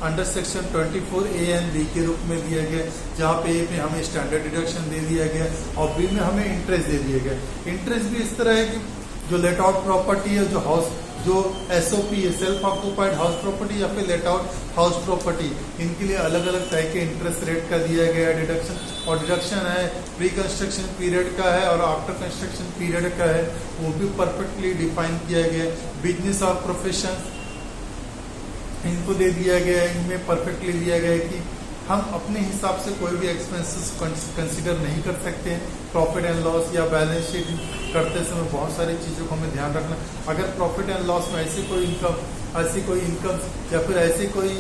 under section 24A and B के रूप में दिया गया, जहाँ पे A में हमें स्टैंडर्ड डिडक्शन दे दिया गया और B में हमें इंटरेस्ट दे दिया गया। इंटरेस्ट भी इस तरह है कि जो लेट आउट प्रॉपर्टी है, जो SOP है, सेल्फ ऑक्यूपाइड हाउस प्रॉपर्टी या फिर लेट आउट हाउस प्रॉपर्टी, इनके लिए अलग अलग तरह के इंटरेस्ट रेट का दिया गया डिडक्शन। और डिडक्शन है प्री कंस्ट्रक्शन पीरियड का है और आफ्टर कंस्ट्रक्शन पीरियड का है, वो भी परफेक्टली डिफाइन किया गया। बिजनेस और प्रोफेशन इनको दे दिया गया, इनमें परफेक्टली दिया गया है कि हम अपने हिसाब से कोई भी एक्सपेंसेस कंसिडर नहीं कर सकते हैं। प्रॉफिट एंड लॉस या बैलेंस शीट करते समय बहुत सारी चीज़ों को हमें ध्यान रखना। अगर प्रॉफिट एंड लॉस में ऐसी कोई इनकम या फिर ऐसे कोई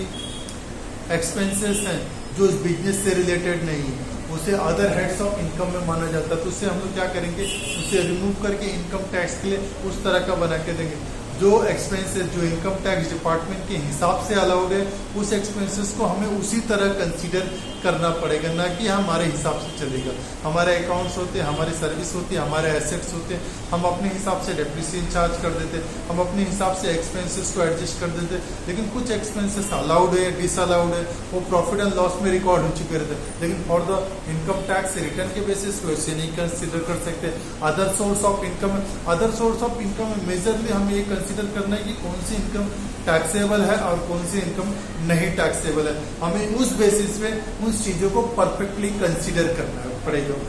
एक्सपेंसेस हैं जो इस बिजनेस से रिलेटेड नहीं है, उसे अदर हेड्स ऑफ इनकम में माना जाता है। तो उससे हम लोग क्या करेंगे, उसे रिमूव करके इनकम टैक्स के लिए उस तरह का बना के देंगे। जो एक्सपेंसेस जो इनकम टैक्स डिपार्टमेंट के हिसाब से अलाउड है, उस एक्सपेंसेस को हमें उसी तरह कंसीडर करना पड़ेगा, ना कि हमारे हिसाब से चलेगा। हमारे अकाउंट्स होते हैं, हमारी सर्विस होती है, हमारे एसेट्स होते हैं, हम अपने हिसाब से डेप्रिसिएशन चार्ज कर देते, हम अपने हिसाब से एक्सपेंसेस को एडजस्ट कर देते। लेकिन कुछ एक्सपेंसेस अलाउड है, डिसअलाउड है, वो प्रॉफिट एंड लॉस में रिकॉर्ड हो चुके रहते हैं, लेकिन for the income tax return के बेसिस पे उसे नहीं कंसिडर कर सकते। Other source of income, other source of income में मेजरली हमें ये कंसिडर करना है कि कौन सी इनकम टैक्सेबल है और कौन सी इनकम नहीं टैक्सेबल है। हमें उस बेसिस पे उन चीजों को परफेक्टली कंसीडर करना पड़ेगा।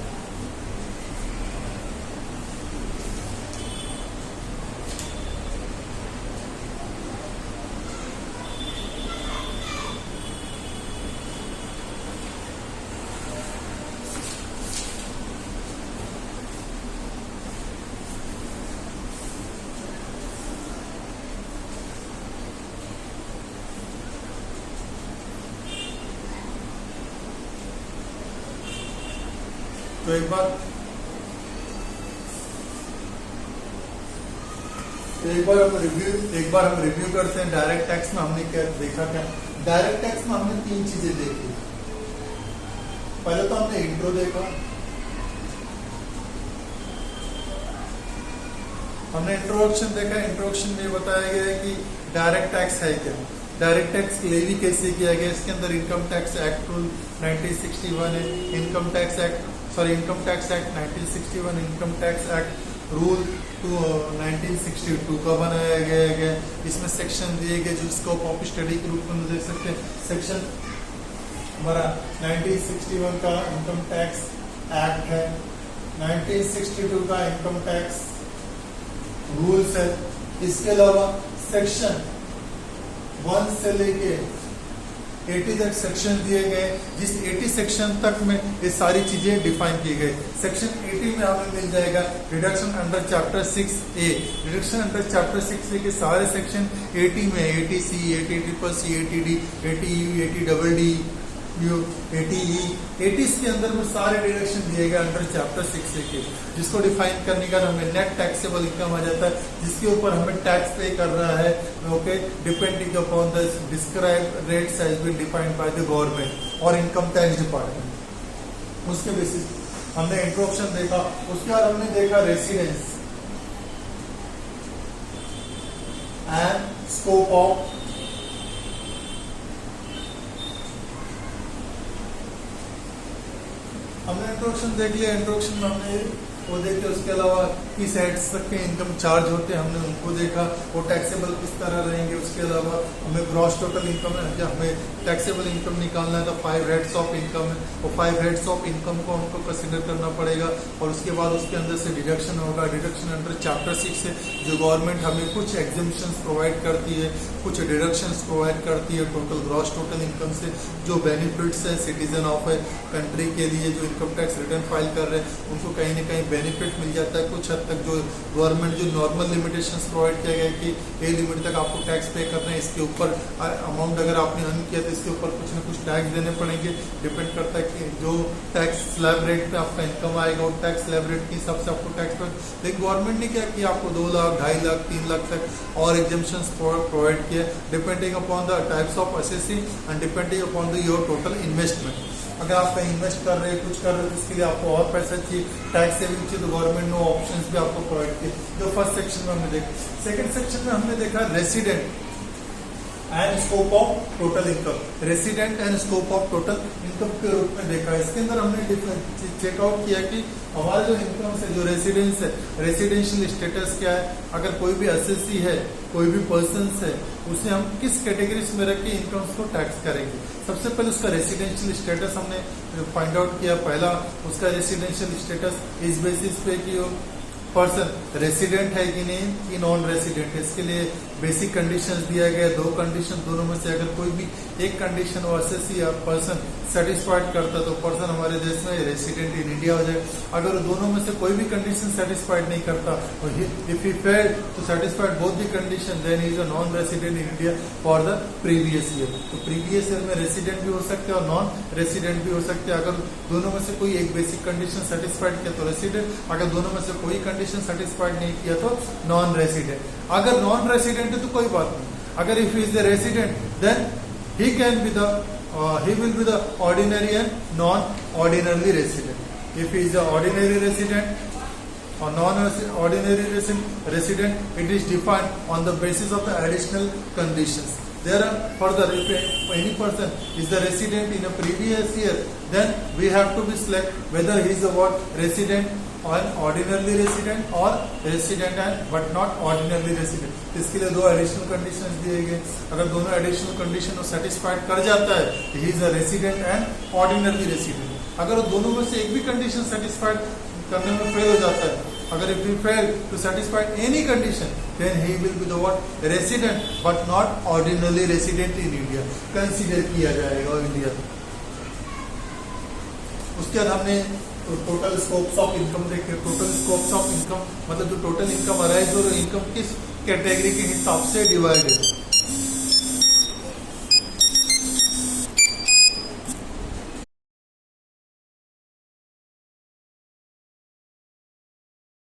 तो एक बार हम रिव्यू करते हैं। डायरेक्ट टैक्स में हमने क्या देखा, क्या डायरेक्ट टैक्स में हमने 3 चीजें देखी। पहले तो हमने इंट्रो देखा, हमने इंट्रोडक्शन देखा। इंट्रोडक्शन में बताया गया है कि डायरेक्ट टैक्स है क्या, डायरेक्ट टैक्स लेवी कैसे किया गया। इसके अंदर इनकम टैक्स एक्ट रूल 1961 है, income tax act 1961, income tax act rule 1962 का बनाया गया है। इसमें सेक्शन दिए गए जो स्कोप ऑफ स्टडी के रूप में देख सकते हैं। सेक्शन हमारा 1961 का इनकम टैक्स एक्ट है, 1962 का इनकम टैक्स रूल्स है। इसके अलावा सेक्शन 1 से लेके 80 तक सेक्शन दिए गए, जिस 80 सेक्शन तक में ये सारी चीजें डिफाइन की गई। सेक्शन 80 में हमें मिल जाएगा reduction under chapter 6A। Reduction under chapter 6A के सारे सेक्शन 80 में 80C, 80CCC, 80D, 80U, 80DD, 80E, 80 के अंदर में सारे डिडक्शन दिए गए अंडर चैप्टर 6A के, जिसको डिफाइन करने का हमें नेट टैक्सेबल इनकम आ जाता है, जिसके ऊपर हमें टैक्स पे कर रहा है। Okay, depending upon the describe rates has been defined by the government और इनकम टैक्स डिपार्टमेंट। उसके बेसिस हमने इंट्रोडक्शन देखा। उसके बाद हमने देखा रेसिडेंस एंड स्कोप ऑफ हमने इंट्रोडक्शन देख लिया। इंट्रोडक्शन में हमने वो देखे, उसके अलावा किस हेड्स तक के इनकम चार्ज होते हैं हमने उनको देखा, वो टैक्सेबल किस तरह रहेंगे। उसके अलावा हमें ग्रॉस टोटल इनकम है, जब हमें टैक्सेबल इनकम निकालना है तो 5 हेड्स ऑफ इनकम है, वो 5 हेड्स ऑफ इनकम को हमको कंसिडर करना पड़ेगा। और उसके बाद उसके अंदर से डिडक्शन होगा। डिडक्शन अंडर चैप्टर 6 है, जो गवर्नमेंट हमें कुछ एग्जम्पशंस प्रोवाइड करती है, कुछ डिडक्शंस प्रोवाइड करती है टोटल ग्रॉस टोटल इनकम से। जो बेनिफिट्स है सिटीजन ऑफ ए कंट्री के लिए जो इनकम टैक्स रिटर्न फाइल कर रहे हैं उनको कहीं ना कहीं बेनिफिट मिल जाता है। कुछ हद तक जो गवर्नमेंट जो नॉर्मल लिमिटेशंस प्रोवाइड किया गया है कि ये लिमिट तक आपको टैक्स पे करना है, इसके ऊपर अमाउंट अगर आपने अर्न किया तो इसके ऊपर कुछ ना कुछ टैक्स देने पड़ेंगे। डिपेंड करता है कि जो टैक्स स्लैब रेट पे आपका इनकम आएगा और टैक्स स्लैब रेट के हिसाब से आपको टैक्स पे। लेकिन गवर्नमेंट ने क्या किया, आपको 2 लाख, 2.5 लाख, 3 लाख तक और एग्जम्पशंस प्रोवाइड किया, depending upon the types of assessing and depending upon the your total investment. अगर आप कहीं इन्वेस्ट कर रहे हैं, कुछ कर रहे हैं, तो इसके लिए आपको और पैसा चाहिए, टैक्स सेविंग चाहिए, तो गवर्नमेंट ने ऑप्शंस भी आपको प्रोवाइड किए। जो फर्स्ट सेक्शन में हमने देखा। सेकंड सेक्शन में हमने देखा resident and scope of total income. Resident and scope of total income के रूप में देखा। इसके अंदर हमने चेकआउट किया कि हमारे जो इनकम है, जो रेसिडेंस है, रेसिडेंशियल स्टेटस क्या है। अगर कोई भी असेसी है, कोई भी पर्सन है, उसे हम किस कैटेगरी में रख के इनकम को टैक्स करेंगे। सबसे पहले उसका रेसिडेंशियल स्टेटस हमने फाइंड आउट किया। पहला उसका रेसिडेंशियल स्टेटस इस बेसिस पे कि पर्सन रेसिडेंट है कि नहीं, कि नॉन रेसिडेंट है। इसके लिए बेसिक कंडीशंस दिया गया, दो कंडीशन, दोनों में से अगर कोई भी एक कंडीशन वो असेसी या पर्सन सेटिस्फाइड करता तो पर्सन हमारे देश में रेसिडेंट इन इंडिया हो जाए। अगर दोनों में से कोई भी कंडीशन सेटिस्फाइड नहीं करता, if he failed to satisfied both the condition, then he is a non resident in India for the previous year. तो प्रीवियस ईयर में रेसिडेंट भी हो सकते हैं और नॉन रेसिडेंट भी हो सकते हैं। अगर दोनों में से कोई एक बेसिक कंडीशन सेटिस्फाइड किया तो रेसिडेंट, अगर दोनों में से कोई कंडीशन सेटिस्फाइड नहीं किया तो नॉन रेसिडेंट। अगर नॉन रेसिडेंट है तो कोई बात नहीं, अगर if is the resident then he can be the he will be the ordinary and non-ordinary resident. If he is a ordinary resident or non-ordinary resident, it is defined on the basis of the additional conditions. There are further, if any person is the resident in a previous year, then we have to be select whether he is a what resident or ordinarily resident or resident and but not ordinarily resident. इसके लिए दो additional conditions दिए गए। अगर दोनों additional condition को satisfied कर जाता है, ही is a resident and ordinarily resident. अगर दोनों में से एक भी कंडीशन सेटिस्फाइड करने में फेल हो जाता है, अगर if he fail to satisfy any condition, then he will be the what resident but not ordinarily resident in India, consider किया जाएगा इंडिया। उसके बाद हमने टोटल स्कोप्स ऑफ इनकम देखे। टोटल स्कोप्स ऑफ इनकम मतलब जो टोटल इनकम अराइज हो रही, इनकम किस कैटेगरी के हिसाब से डिवाइड है।